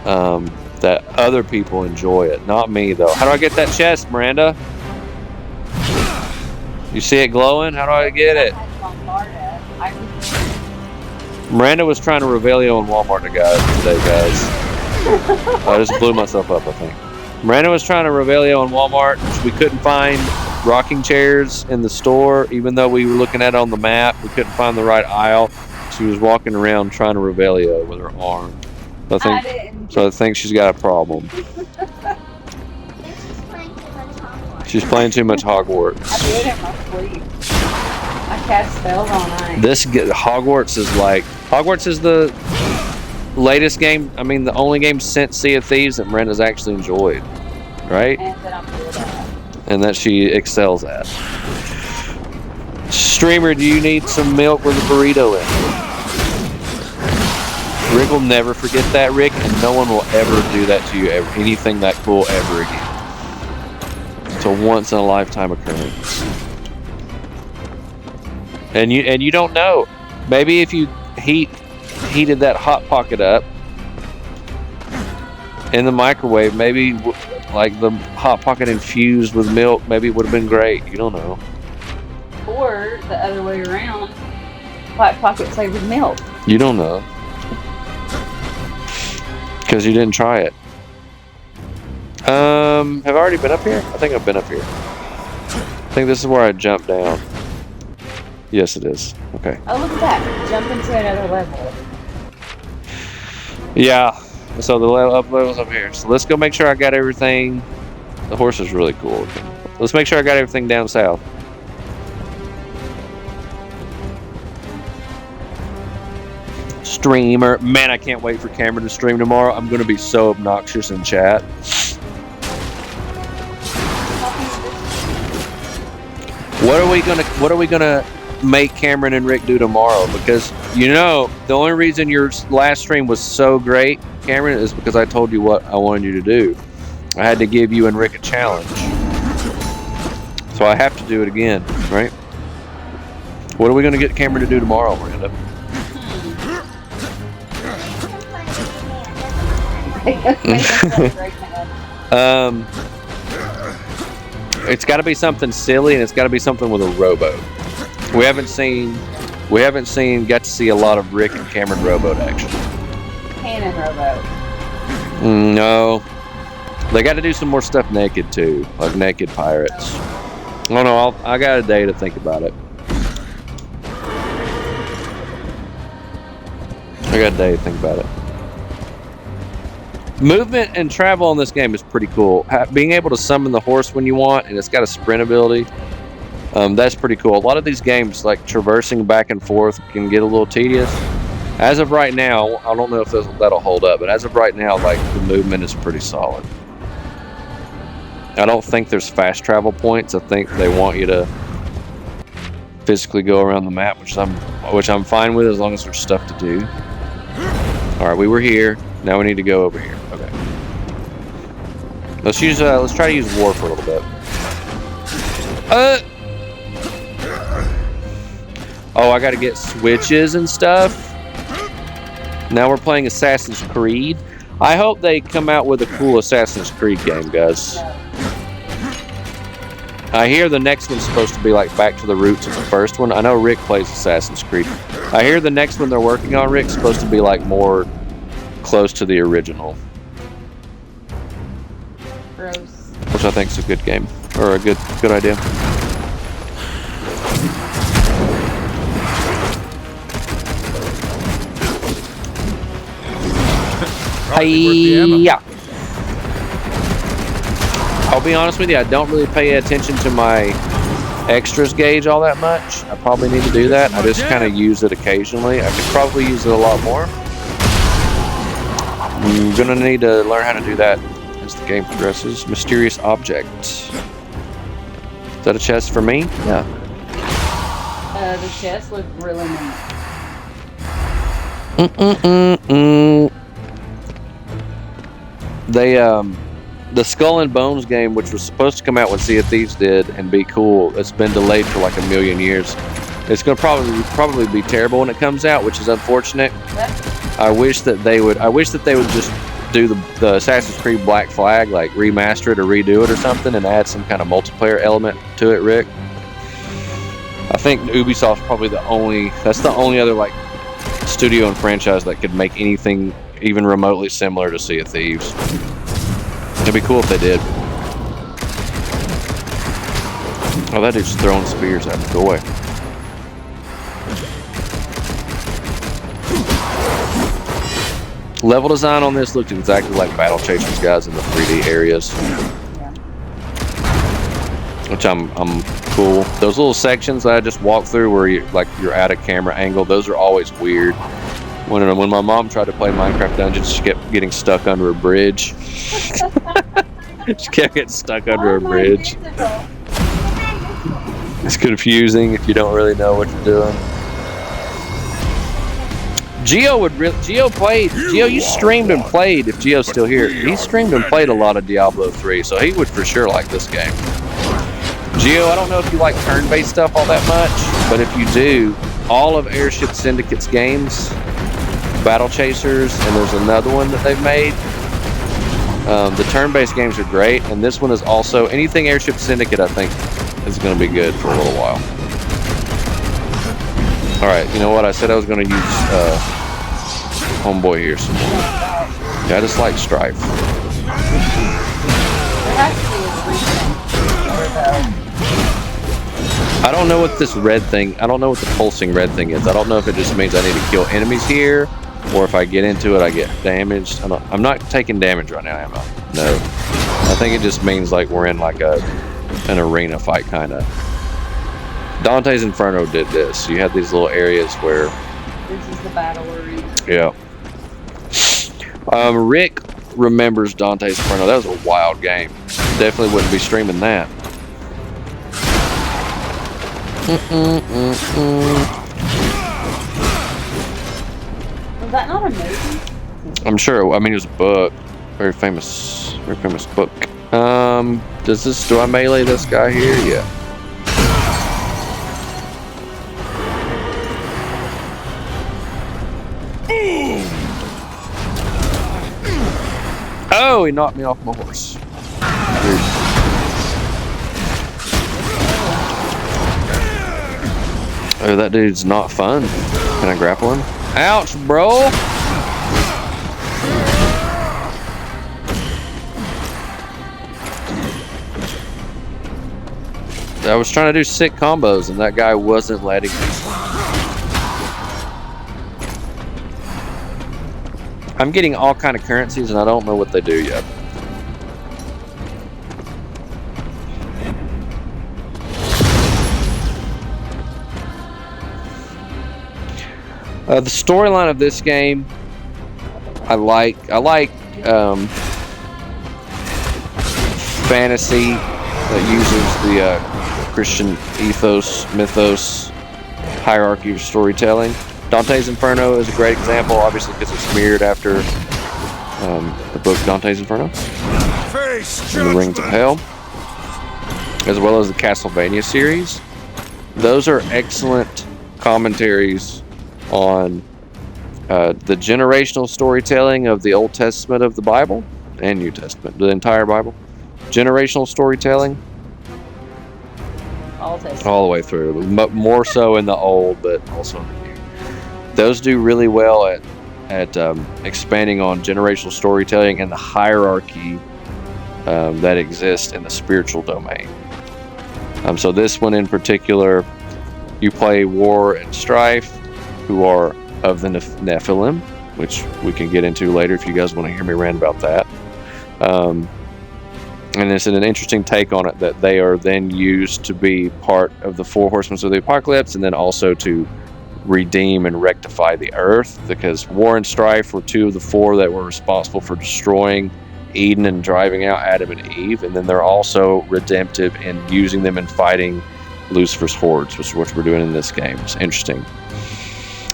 [SPEAKER 2] that other people enjoy it. Not me, though. How do I get that chest, Miranda? You see it glowing? How do I get it? Miranda was trying to Revelio in Walmart today, guys. I just blew myself up, I think. Miranda was trying to Revelio in Walmart. We couldn't find rocking chairs in the store, even though we were looking at it on the map. We couldn't find the right aisle. She was walking around trying to Revelio with her arm. So I think she's got a problem. She's playing too much Hogwarts.
[SPEAKER 1] I did in my sleep. I cast spells all night.
[SPEAKER 2] Hogwarts is the latest game. I mean, the only game since Sea of Thieves that Miranda's actually enjoyed, right?
[SPEAKER 1] And that I'm good at.
[SPEAKER 2] And that she excels at. Streamer, do you need some milk with a burrito in it? Rick will never forget that, Rick, and no one will ever do that to you ever. Anything that cool ever again. It's a once in a lifetime occurrence. And you don't know. Maybe if you heated that hot pocket up in the microwave, maybe like the hot pocket infused with milk, maybe it would have been great. You don't know.
[SPEAKER 1] Or the other way around, hot pocket flavored milk.
[SPEAKER 2] You don't know. Because you didn't try it. Have I already been up here? I think I've been up here. I think this is where I jumped down. Yes, it is. Okay.
[SPEAKER 1] Oh, look at that. Jump into another level.
[SPEAKER 2] Yeah. So the level's up here. So let's go make sure I got everything. The horse is really cool. Okay. Let's make sure I got everything down south. Streamer. Man, I can't wait for Cameron to stream tomorrow. I'm going to be so obnoxious in chat. What are we gonna make Cameron and Rick do tomorrow? Because the only reason your last stream was so great, Cameron, is because I told you what I wanted you to do. I had to give you and Rick a challenge. So I have to do it again, right? What are we gonna get Cameron to do tomorrow, Miranda? It's got to be something silly, and it's got to be something with a rowboat. We haven't got to see a lot of Rick and Cameron rowboat action.
[SPEAKER 1] Cannon rowboat.
[SPEAKER 2] No, they got to do some more stuff naked too, like naked pirates. Oh no, I got a day to think about it. Movement and travel in this game is pretty cool. Being able to summon the horse when you want, and it's got a sprint ability, that's pretty cool. A lot of these games, like traversing back and forth, can get a little tedious. As of right now, I don't know if that'll hold up, but as of right now, like, the movement is pretty solid. I don't think there's fast travel points. I think they want you to physically go around the map, which I'm fine with as long as there's stuff to do. All right, we were here. Now we need to go over here. Okay. Let's try to use war for a little bit. Oh, I got to get switches and stuff. Now we're playing Assassin's Creed. I hope they come out with a cool Assassin's Creed game, guys. I hear the next one's supposed to be like back to the roots of the first one. I know Rick plays Assassin's Creed. I hear the next one they're working on, Rick's supposed to be like more close to the original.
[SPEAKER 1] Gross.
[SPEAKER 2] Which I think is a good game. Or a good idea. Yeah. I'll be honest with you, I don't really pay attention to my extras gauge all that much. I probably need to do that. I just kind of use it occasionally. I could probably use it a lot more. I'm gonna need to learn how to do that as the game progresses. Mysterious object. Is that a chest for me? Yeah.
[SPEAKER 1] The chest looked really nice.
[SPEAKER 2] the Skull and Bones game, which was supposed to come out when Sea of Thieves did and be cool, it's been delayed for like a million years. It's going to probably be terrible when it comes out, which is unfortunate. I wish that they would just do the Assassin's Creed Black Flag, like remaster it or redo it or something, and add some kind of multiplayer element to it, Rick. I think Ubisoft's probably the only other like studio and franchise that could make anything even remotely similar to Sea of Thieves. It'd be cool if they did. Oh, that dude's throwing spears at me. Go away. Level design on this looked exactly like Battle Chasers guys in the 3D areas. Which I'm cool. Those little sections that I just walked through where you're at a camera angle, those are always weird. When my mom tried to play Minecraft Dungeons, she kept getting stuck under a bridge. She kept getting stuck under a bridge. It's confusing if you don't really know what you're doing. Geo, you streamed and played, if Geo's still here. He streamed and played a lot of Diablo 3, so he would for sure like this game. Geo, I don't know if you like turn-based stuff all that much, but if you do, all of Airship Syndicate's games, Battle Chasers, and there's another one that they've made. The turn-based games are great, and this one is also, anything Airship Syndicate, I think, is going to be good for a little while. Alright, you know what? I said I was going to use Homeboy here some more. Yeah, I just like Strife. I don't know what this red thing, I don't know what the pulsing red thing is. I don't know if it just means I need to kill enemies here, or if I get into it, I get damaged. I'm not taking damage right now, am I? No. I think it just means like we're in like an arena fight kind of. Dante's Inferno did this. You had these little areas where...
[SPEAKER 1] This is the battle arena.
[SPEAKER 2] Yeah. Rick remembers Dante's Inferno. That was a wild game. Definitely wouldn't be streaming that.
[SPEAKER 1] Was that not a movie?
[SPEAKER 2] I'm sure. I mean, it was a book. Very famous book. Do I melee this guy here? Yeah. Oh, he knocked me off my horse. Weird. Oh, that dude's not fun. Can I grapple him? Ouch, bro! I was trying to do sick combos and that guy wasn't letting me. I'm getting all kind of currencies and I don't know what they do yet. The storyline of this game, I like fantasy that uses the Christian mythos, hierarchy of storytelling. Dante's Inferno is a great example, obviously because it's mirrored after the book Dante's Inferno and the Rings of Hell, as well as the Castlevania series. Those are excellent commentaries on the generational storytelling of the Old Testament of the Bible and New Testament, the entire Bible. Generational storytelling all the way through, more so in the Old, but also in the New. Those do really well at expanding on generational storytelling and the hierarchy that exists in the spiritual domain. So this one in particular, you play War and Strife, who are of the Nephilim, which we can get into later if you guys want to hear me rant about that. And it's an interesting take on it that they are then used to be part of the four horsemen of the apocalypse, and then also to redeem and rectify the earth, because War and Strife were two of the four that were responsible for destroying Eden and driving out Adam and Eve, and then they're also redemptive in using them in fighting Lucifer's hordes, which is what we're doing in this game. It's interesting.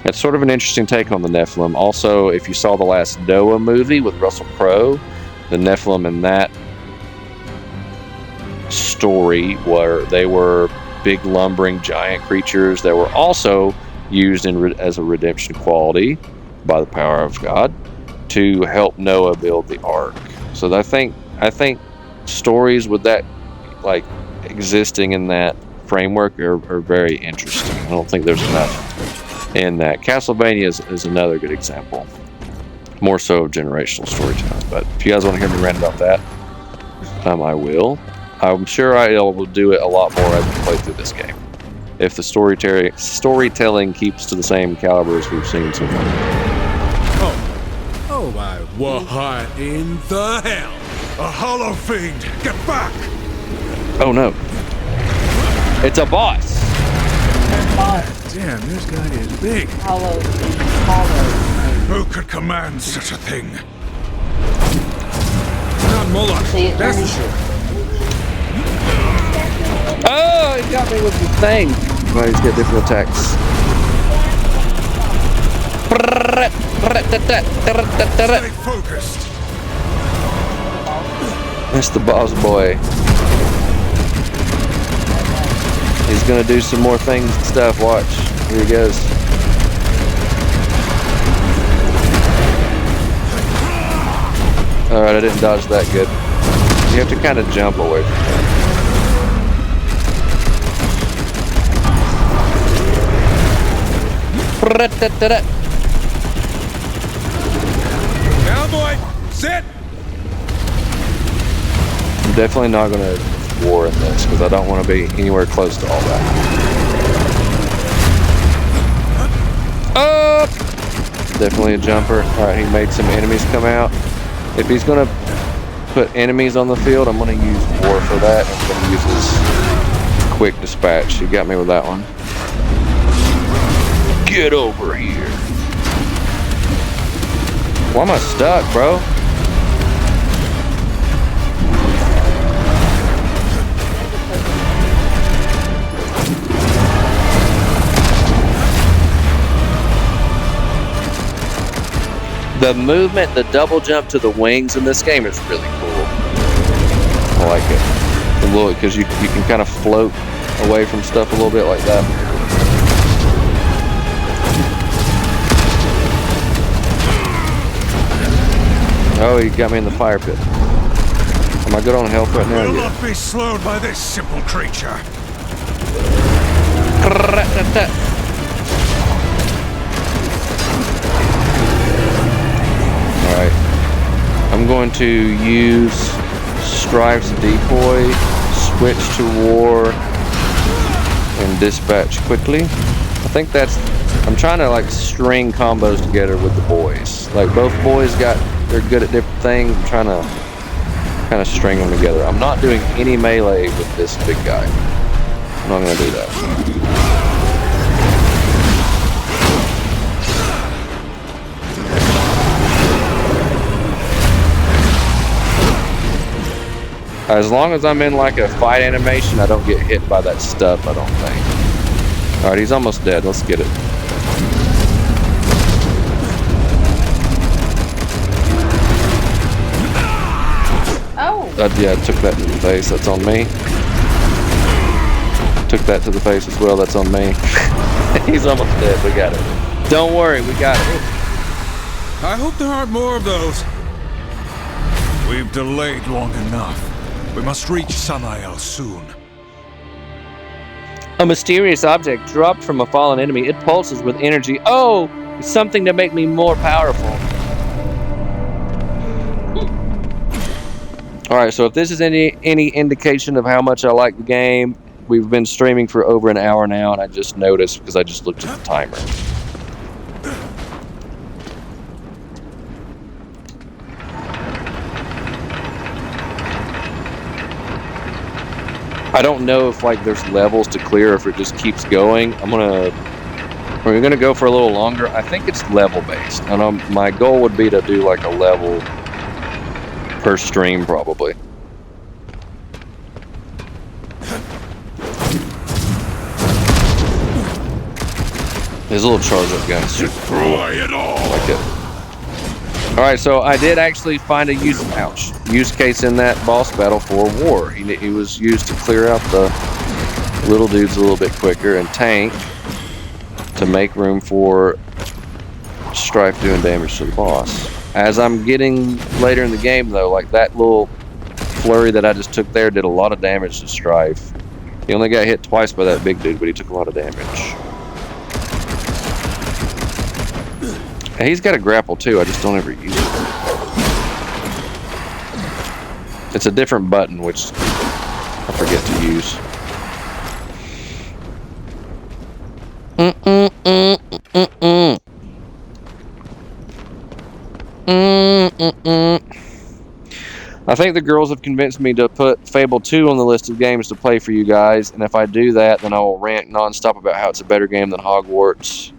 [SPEAKER 2] It's sort of an interesting take on the Nephilim. Also, if you saw the last Noah movie with Russell Crowe, the Nephilim in that story where they were big lumbering giant creatures that were also used as a redemption quality by the power of God to help Noah build the ark. So I think stories with that, like, existing in that framework are very interesting. I don't think there's enough in that. Castlevania is another good example, more so of generational storytelling. But if you guys want to hear me rant about that, I will. I'm sure I will do it a lot more as we play through this game, if the storytelling keeps to the same caliber as we've seen so far.
[SPEAKER 6] Oh my! What in the hell?
[SPEAKER 3] A hollow fiend! Get back!
[SPEAKER 2] Oh no! It's a boss.
[SPEAKER 6] Damn, this guy is big.
[SPEAKER 1] Hollow.
[SPEAKER 3] Who could command such a thing?
[SPEAKER 6] Not Moloch.
[SPEAKER 1] See it
[SPEAKER 6] That's
[SPEAKER 1] turn.
[SPEAKER 6] for sure.
[SPEAKER 2] Oh, he got me with the thing. Oh, he's got different attacks.
[SPEAKER 3] Stay focused.
[SPEAKER 2] That's the boss boy. He's gonna do some more things and stuff. Watch. Here he goes. Alright, I didn't dodge that good. You have to kind of jump away from him.
[SPEAKER 6] Cowboy, sit.
[SPEAKER 2] I'm definitely not gonna war in this because I don't want to be anywhere close to all that. Up! Definitely a jumper. Alright, he made some enemies come out. If he's gonna put enemies on the field, I'm gonna use war for that. I'm gonna use his quick dispatch. He got me with that one. Get over here. Why am I stuck, bro? The movement, the double jump to the wings in this game is really cool. I like it. A little, because you can kind of float away from stuff a little bit like that. Oh, he got me in the fire pit. Am I good on health right now?
[SPEAKER 3] Will
[SPEAKER 2] Yeah.
[SPEAKER 3] not be slowed by this simple creature.
[SPEAKER 2] Alright. I'm going to use Strife's decoy, switch to war, and dispatch quickly. I think that's... I'm trying to like string combos together with the boys. Like both boys they're good at different things. I'm trying to kind of string them together. I'm not doing any melee with this big guy. I'm not going to do that. As long as I'm in like a fight animation, I don't get hit by that stuff, I don't think. Alright, he's almost dead. Let's get it.
[SPEAKER 1] Oh.
[SPEAKER 2] Yeah, I took that to the face. That's on me. Took that to the face as well. That's on me. He's almost dead. We got it. Don't worry. We got it.
[SPEAKER 6] I hope there aren't more of those.
[SPEAKER 3] We've delayed long enough. We must reach Samael soon.
[SPEAKER 2] A mysterious object dropped from a fallen enemy. It pulses with energy. Oh, something to make me more powerful. Alright, so if this is any indication of how much I like the game, we've been streaming for over an hour now, and I just noticed because I just looked at the timer. I don't know if like there's levels to clear or if it just keeps going. We're gonna go for a little longer. I think it's level based. I know my goal would be to do like a level per stream probably. His little charge up gun is super cool. I like it. Alright, so I did actually find a use case in that boss battle for war. He was used to clear out the little dudes a little bit quicker and tank to make room for Strife doing damage to the boss. As I'm getting later in the game though, like that little flurry that I just took there did a lot of damage to Strife. He only got hit twice by that big dude, but he took a lot of damage. And he's got a grapple too, I just don't ever use it. It's a different button, which I forget to use. I think the girls have convinced me to put Fable 2 on the list of games to play for you guys, and if I do that, then I will rant non-stop about how it's a better game than Hogwarts.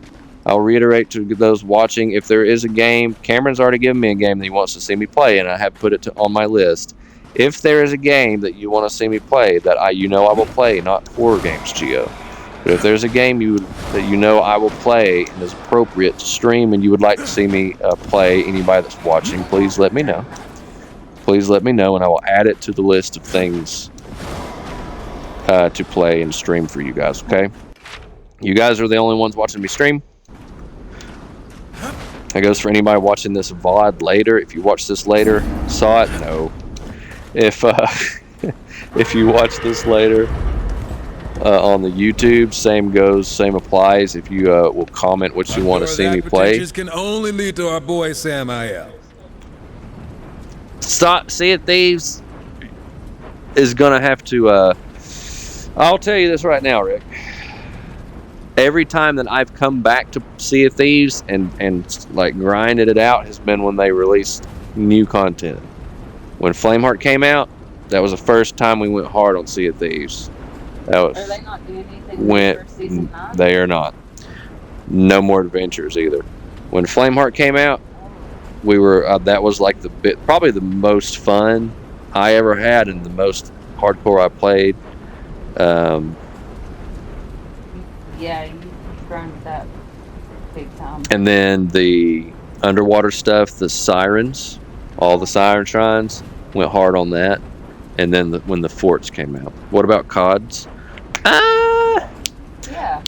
[SPEAKER 2] I'll reiterate to those watching, if there is a game, Cameron's already given me a game that he wants to see me play, and I have put it on my list. If there is a game that you want to see me play, that I will play, not horror games, Gio. But if there's a game that you know I will play and is appropriate to stream and you would like to see me play, anybody that's watching, please let me know. Please let me know, and I will add it to the list of things to play and stream for you guys, okay? You guys are the only ones watching me stream. That goes for anybody watching this VOD later. If you watch this later, saw it? No. If if you watch this later on the YouTube, same goes, same applies. If you will comment what you want to see me play.
[SPEAKER 5] This can only lead to our boy Samael.
[SPEAKER 2] Sea of Thieves is gonna have to. I'll tell you this right now, Rick. Every time that I've come back to Sea of Thieves and like grinded it out has been when they released new content. When Flameheart came out, that was the first time we went hard on Sea of Thieves. That was.
[SPEAKER 1] Are they not doing anything for season 9?
[SPEAKER 2] They are not. No more adventures either. When Flameheart came out, we were. That was like probably the most fun I ever had and the most hardcore I played.
[SPEAKER 1] Yeah, you grinded that big time.
[SPEAKER 2] And then the underwater stuff, the sirens, all the siren shrines, went hard on that. And then when the forts came out. What about CODs?
[SPEAKER 1] Yeah.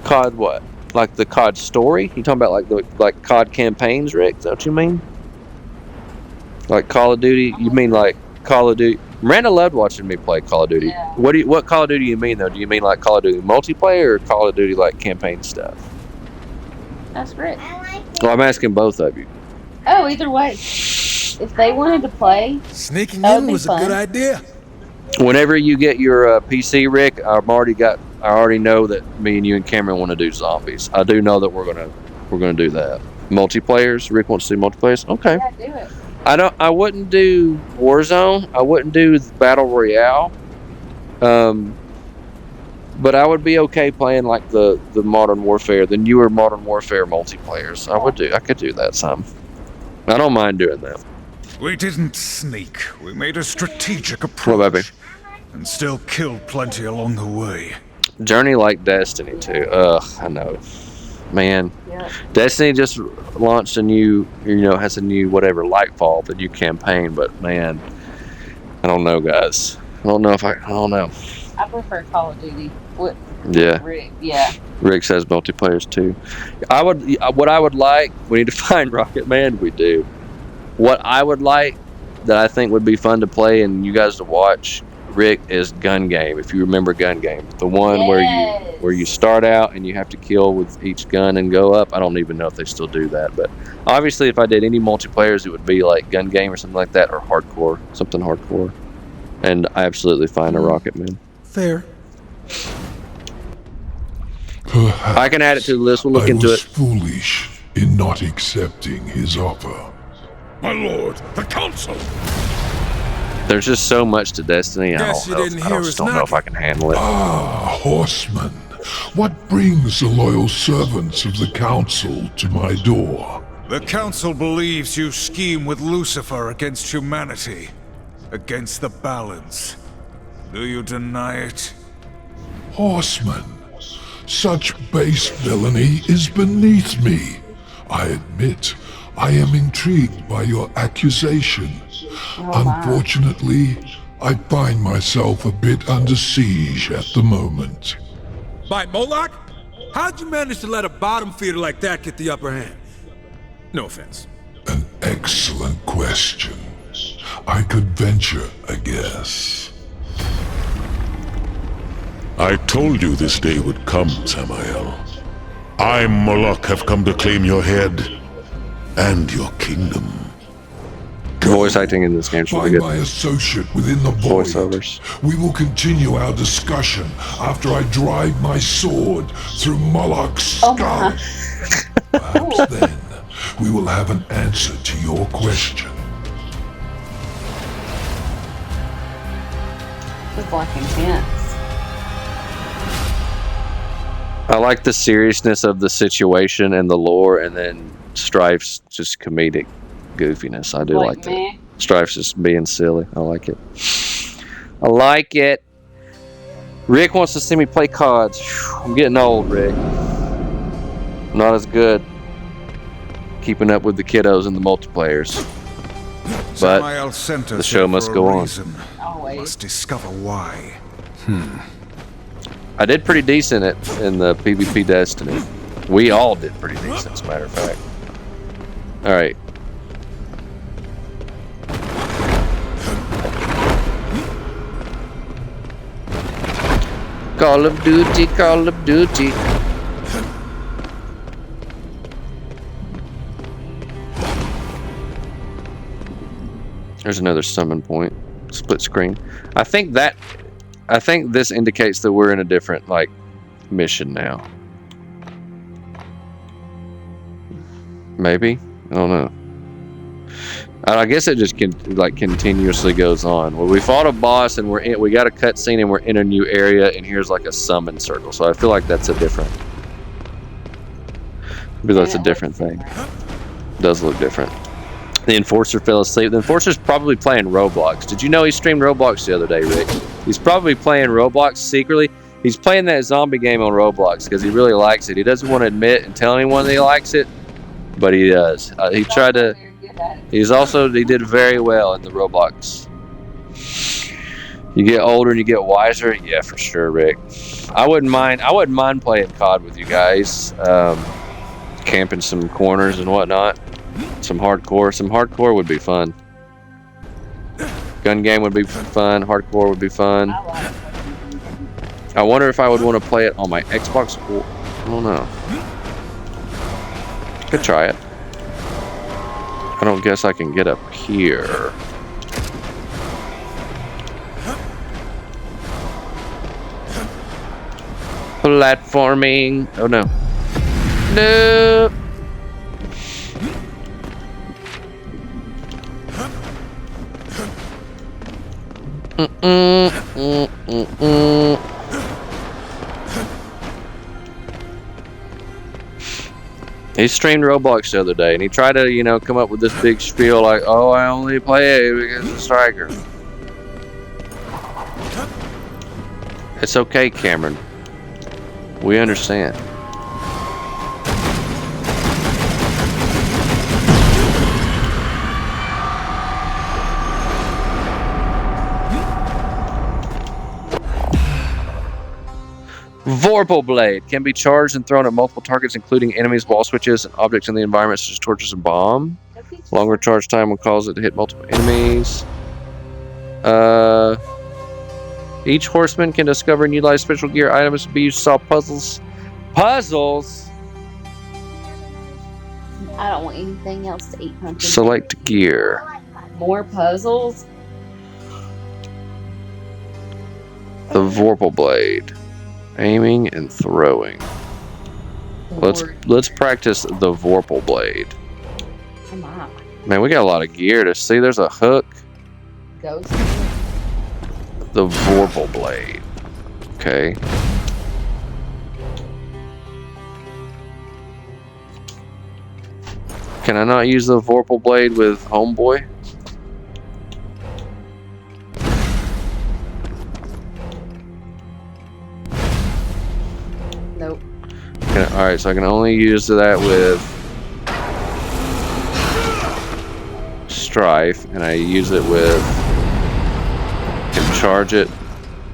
[SPEAKER 2] COD what? Like the COD story? You talking about like COD campaigns, Rick? Is that what you mean? Like Call of Duty? You mean like Call of Duty? Miranda loved watching me play Call of Duty.
[SPEAKER 1] Yeah.
[SPEAKER 2] What Call of Duty do you mean though? Do you mean like Call of Duty multiplayer or Call of Duty like campaign stuff?
[SPEAKER 1] That's great.
[SPEAKER 2] Well, I'm asking both of you.
[SPEAKER 1] Oh, either way. If they wanted to play,
[SPEAKER 5] Sneaking
[SPEAKER 1] that would
[SPEAKER 5] in
[SPEAKER 1] be
[SPEAKER 5] was a
[SPEAKER 1] fun.
[SPEAKER 5] good idea.
[SPEAKER 2] Whenever you get your PC, Rick, I already know that me and you and Cameron want to do zombies. I do know that we're gonna do that. Multiplayers. Rick wants to do multiplayers. Okay.
[SPEAKER 1] Yeah, do it.
[SPEAKER 2] I wouldn't do Warzone. I wouldn't do Battle Royale. But I would be okay playing like the Modern Warfare, the newer Modern Warfare multiplayers. I could do that some. I don't mind doing that.
[SPEAKER 6] We didn't sneak. We made a strategic
[SPEAKER 2] What,
[SPEAKER 6] approach.
[SPEAKER 2] baby?
[SPEAKER 6] And still killed plenty along the way.
[SPEAKER 2] Journey like Destiny too. Ugh, I know. Man.
[SPEAKER 1] Yeah.
[SPEAKER 2] Destiny just launched has a new whatever Lightfall, the new campaign, but man, I don't know, guys. I don't know.
[SPEAKER 1] I prefer Call of Duty.
[SPEAKER 2] Yeah.
[SPEAKER 1] Rick, yeah.
[SPEAKER 2] Rick says multiplayers too. What I would like, we need to find Rocket Man, we do. What I would like that I think would be fun to play and you guys to watch, Rick, is Gun Game. If you remember Gun Game, the one
[SPEAKER 1] Yes.
[SPEAKER 2] where you start out and you have to kill with each gun and go up. I don't even know if they still do that, but obviously if I did any multiplayers, it would be like Gun Game or something like that, or something hardcore. And I absolutely find a Rocket Man.
[SPEAKER 5] Fair.
[SPEAKER 4] Perhaps
[SPEAKER 2] I can add it to the list. We'll look
[SPEAKER 4] I
[SPEAKER 2] into
[SPEAKER 4] was
[SPEAKER 2] it.
[SPEAKER 4] foolish in not accepting his offer.
[SPEAKER 3] My lord, the council!
[SPEAKER 2] There's just so much to Destiny.
[SPEAKER 5] Guess you didn't hear us
[SPEAKER 2] just don't know if I can handle it.
[SPEAKER 4] Ah, horseman, what brings the loyal servants of the council to my door?
[SPEAKER 6] The council believes you scheme with Lucifer against humanity. Against the balance. Do you deny it?
[SPEAKER 4] Horseman, such base villainy is beneath me. I admit, I am intrigued by your accusation. Unfortunately, I find myself a bit under siege at the moment.
[SPEAKER 6] By Moloch? How'd you manage to let a bottom feeder like that get the upper hand? No offense.
[SPEAKER 4] An excellent question. I could venture a guess.
[SPEAKER 3] I told you this day would come, Samael. I, Moloch, have come to claim your head and your kingdom.
[SPEAKER 2] Voice acting in this game is really
[SPEAKER 4] Find
[SPEAKER 2] good.
[SPEAKER 4] my associate within the void.
[SPEAKER 2] Voiceovers.
[SPEAKER 4] We will continue our discussion after I drive my sword through Moloch's skull. Perhaps then we will have an answer to your question.
[SPEAKER 1] It's like intense.
[SPEAKER 2] I like the seriousness of the situation and the lore, and then Strife's just comedic goofiness. I do like that. Strife's just being silly. I like it. I like it. Rick wants to see me play CODs. I'm getting old, Rick. I'm not as good keeping up with the kiddos and the multiplayers. But
[SPEAKER 6] Samael sent us
[SPEAKER 2] the show
[SPEAKER 6] here
[SPEAKER 2] must
[SPEAKER 6] for a
[SPEAKER 2] go on.
[SPEAKER 6] reason.
[SPEAKER 1] Always.
[SPEAKER 6] Must discover why.
[SPEAKER 2] I did pretty decent in the PvP Destiny. We all did pretty decent, as a matter of fact. Alright. Call of Duty, Call of Duty. There's another summon point. Split screen. I think this indicates that we're in a different, like, mission now. Maybe? I don't know. I guess it just continuously goes on. Well, we fought a boss and we got a cutscene and we're in a new area and here's like a summon circle. So I feel like that's a different. Maybe that's a different thing. It does look different. The Enforcer fell asleep. The Enforcer's probably playing Roblox. Did you know he streamed Roblox the other day, Rick? He's probably playing Roblox secretly. He's playing that zombie game on Roblox because he really likes it. He doesn't want to admit and tell anyone that he likes it, but he does. He tried to. He did very well in the Roblox. You get older and you get wiser. Yeah, for sure, Rick. I wouldn't mind playing COD with you guys, camping some corners and whatnot. Some hardcore would be fun. Gun game would be fun. Hardcore would be fun. I wonder if I would want to play it on my Xbox. I don't know. Could try it. I don't guess I can get up here. Platforming. Oh no. No. He streamed Roblox the other day, and he tried to, come up with this big spiel like, "Oh, I only play it because of Striker." It's okay, Cameron. We understand. Vorpal Blade can be charged and thrown at multiple targets, including enemies, wall switches, and objects in the environment, such as torches and bomb. Longer charge time will cause it to hit multiple enemies. Each horseman can discover and utilize special gear items to be used to solve puzzles. Puzzles?
[SPEAKER 1] I don't want anything else to eat, pumpkin.
[SPEAKER 2] Select gear.
[SPEAKER 1] More puzzles?
[SPEAKER 2] The Vorpal Blade. Aiming and throwing. Let's practice the Vorpal Blade.
[SPEAKER 1] Come on.
[SPEAKER 2] Man, we got a lot of gear to see. There's a hook.
[SPEAKER 1] Ghost.
[SPEAKER 2] The Vorpal Blade. Okay. Can I not use the Vorpal Blade with Homeboy?
[SPEAKER 1] Nope.
[SPEAKER 2] Alright, so I can only use that with Strife, and I use it with, can charge it,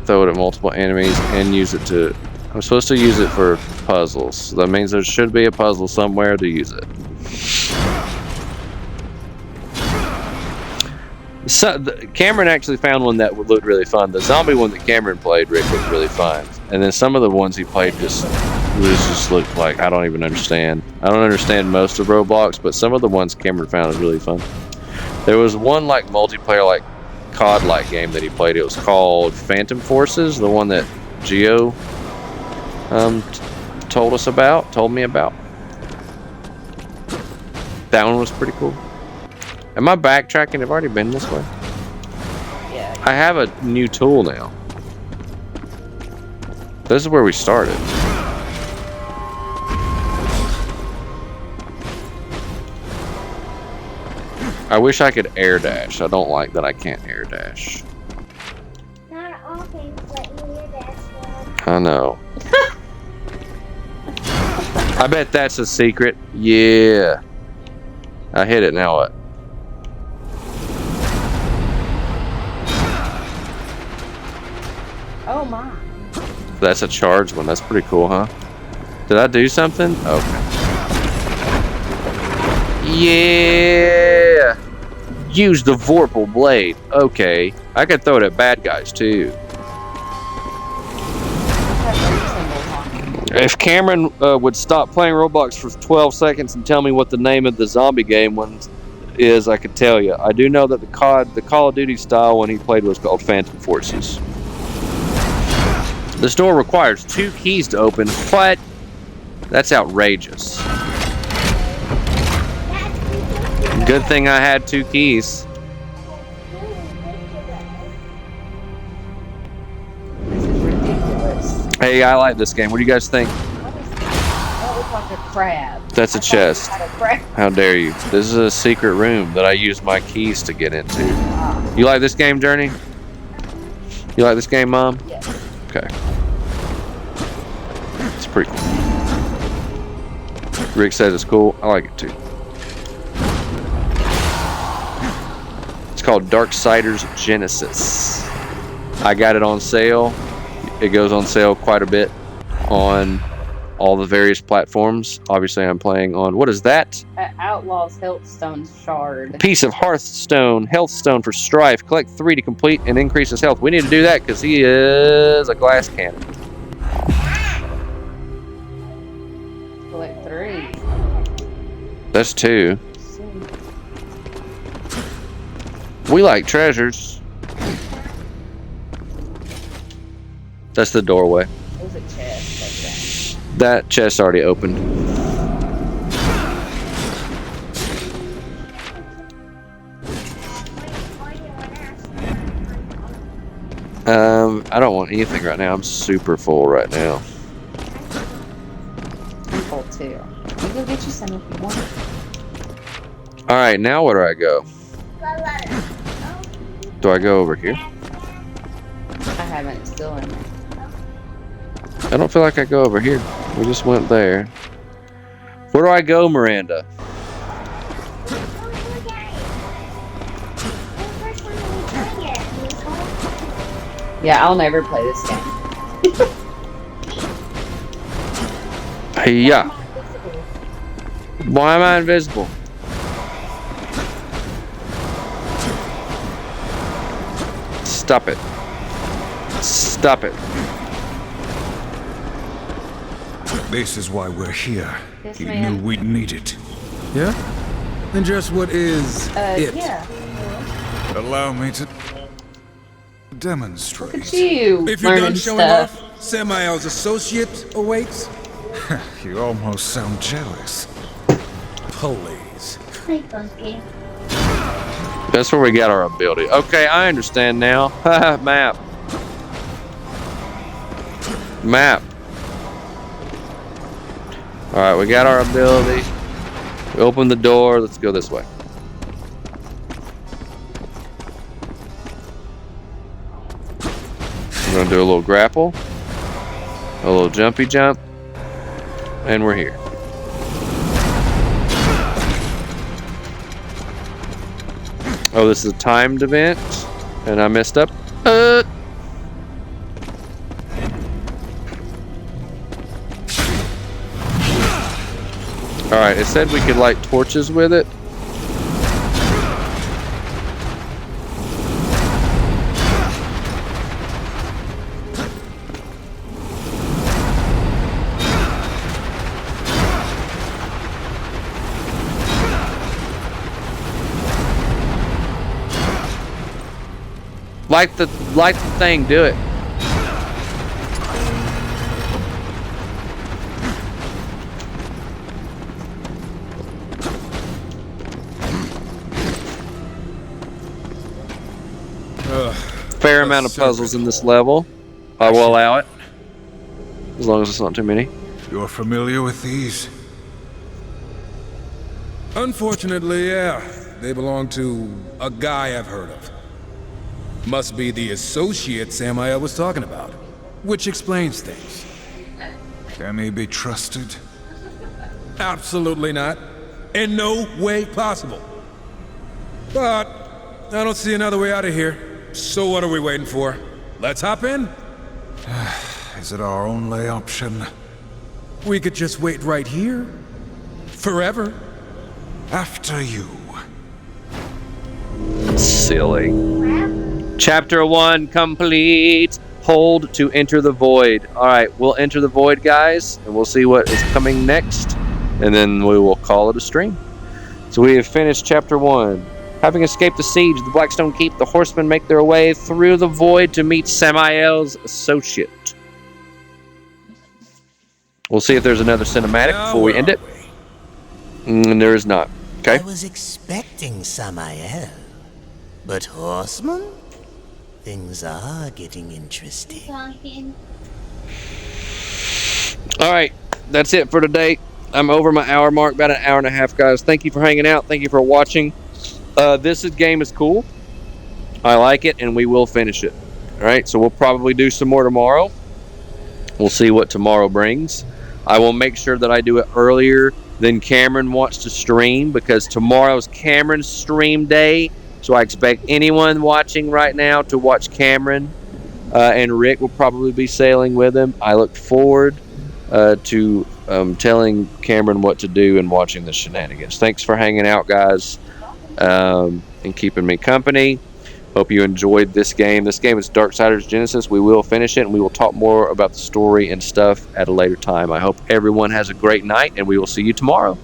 [SPEAKER 2] throw it at multiple enemies, and use it to, I'm supposed to use it for puzzles. So that means there should be a puzzle somewhere to use it. So, Cameron actually found one that looked really fun. The zombie one that Cameron played, Rick, looked really fun. And then some of the ones he played just looked like, I don't even understand. I don't understand most of Roblox, but some of the ones Cameron found was really fun. There was one like multiplayer, like COD-like game that he played. It was called Phantom Forces, the one that Geo told me about. That one was pretty cool. Am I backtracking? I've already been this way.
[SPEAKER 1] Yeah.
[SPEAKER 2] I have a new tool now. This is where we started. I wish I could air dash. I don't like that I can't air dash.
[SPEAKER 7] Not all things let you air dash.
[SPEAKER 2] I know. I bet that's a secret. Yeah. I hit it, now what?
[SPEAKER 1] Oh my.
[SPEAKER 2] That's a charged one. That's pretty cool, huh? Did I do something? Okay. Yeah! Use the Vorpal Blade. Okay. I could throw it at bad guys, too. If Cameron would stop playing Roblox for 12 seconds and tell me what the name of the zombie game one is, I could tell you. I do know that the Call of Duty style one he played was called Phantom Forces. This door requires 2 keys to open. What? That's outrageous. Good thing I had 2 keys.
[SPEAKER 1] This is ridiculous.
[SPEAKER 2] Hey, I like this game. What do you guys think?
[SPEAKER 1] That looks like a crab.
[SPEAKER 2] That's a chest. How dare you? This is a secret room that I use my keys to get into. You like this game, Journey? You like this game, Mom?
[SPEAKER 1] Yes.
[SPEAKER 2] Okay. It's pretty cool. Rick says it's cool. I like it too. It's called Darksiders Genesis. I got it on sale. It goes on sale quite a bit on all the various platforms. Obviously, I'm playing on, what is that?
[SPEAKER 1] Outlaw's Healthstone Shard.
[SPEAKER 2] Piece of Hearthstone, Healthstone for Strife. Collect 3 to complete and increase his health. We need to do that because he is a glass cannon.
[SPEAKER 1] Collect 3.
[SPEAKER 2] That's 2. We like treasures. That's the doorway.
[SPEAKER 1] There's a chest like
[SPEAKER 2] That chest already opened. I don't want anything right now. I'm super full right now.
[SPEAKER 1] I'm full too. You go get you some if you want.
[SPEAKER 2] All right, now where do I go? Do I go over here?
[SPEAKER 1] I haven't. It's still in there.
[SPEAKER 2] I don't feel like I go over here. We just went there. Where do I go, Miranda?
[SPEAKER 1] Yeah, I'll never play this game.
[SPEAKER 2] Yeah. Why am I invisible? Stop it. Stop it.
[SPEAKER 6] This is why we're here.
[SPEAKER 1] Yes,
[SPEAKER 6] You
[SPEAKER 1] ma'am.
[SPEAKER 6] knew we'd need it. Yeah? And just what is it?
[SPEAKER 1] Yeah.
[SPEAKER 6] Allow me to demonstrate.
[SPEAKER 1] Look at you.
[SPEAKER 5] If you're done
[SPEAKER 1] learning
[SPEAKER 5] showing
[SPEAKER 1] stuff.
[SPEAKER 5] off, Samael's associate awaits.
[SPEAKER 6] You almost sound jealous. Please.
[SPEAKER 7] Play funky.
[SPEAKER 2] That's where we got our ability. Okay, I understand now. Map. Map. Alright, we got our ability. We open the door. Let's go this way. We're going to do a little grapple. A little jumpy jump. And we're here. Oh, this is a timed event, and I messed up. Alright, it said we could light torches with it. Light the thing, do it. Fair amount of puzzles in this level. I will allow it. As long as it's not too many.
[SPEAKER 6] You're familiar with these? Unfortunately, yeah. They belong to a guy I've heard of. Must be the associate Samael was talking about. Which explains things. Can he be trusted? Absolutely not. In no way possible. But I don't see another way out of here. So what are we waiting for? Let's hop in? Is it our only option? We could just wait right here. Forever. After you.
[SPEAKER 2] Silly. Chapter 1 complete. Hold to enter the void. Alright, we'll enter the void, guys, and we'll see what is coming next, and then we will call it a stream. So we have finished Chapter 1. Having escaped the siege of the Blackstone Keep, the horsemen make their way through the void to meet Samael's associate. We'll see if there's another cinematic before we end it. And there is not. Okay.
[SPEAKER 8] I was expecting Samael, but horsemen? Things are getting interesting.
[SPEAKER 2] Alright, that's it for today. I'm over my hour mark, about an hour and a half, guys. Thank you for hanging out. Thank you for watching. This game is cool. I like it, and we will finish it. Alright, so we'll probably do some more tomorrow. We'll see what tomorrow brings. I will make sure that I do it earlier than Cameron wants to stream, because tomorrow's Cameron's stream day. So I expect anyone watching right now to watch Cameron, and Rick will probably be sailing with him. I look forward to telling Cameron what to do and watching the shenanigans. Thanks for hanging out, guys, and keeping me company. Hope you enjoyed this game. This game is Darksiders Genesis. We will finish it, and we will talk more about the story and stuff at a later time. I hope everyone has a great night, and we will see you tomorrow.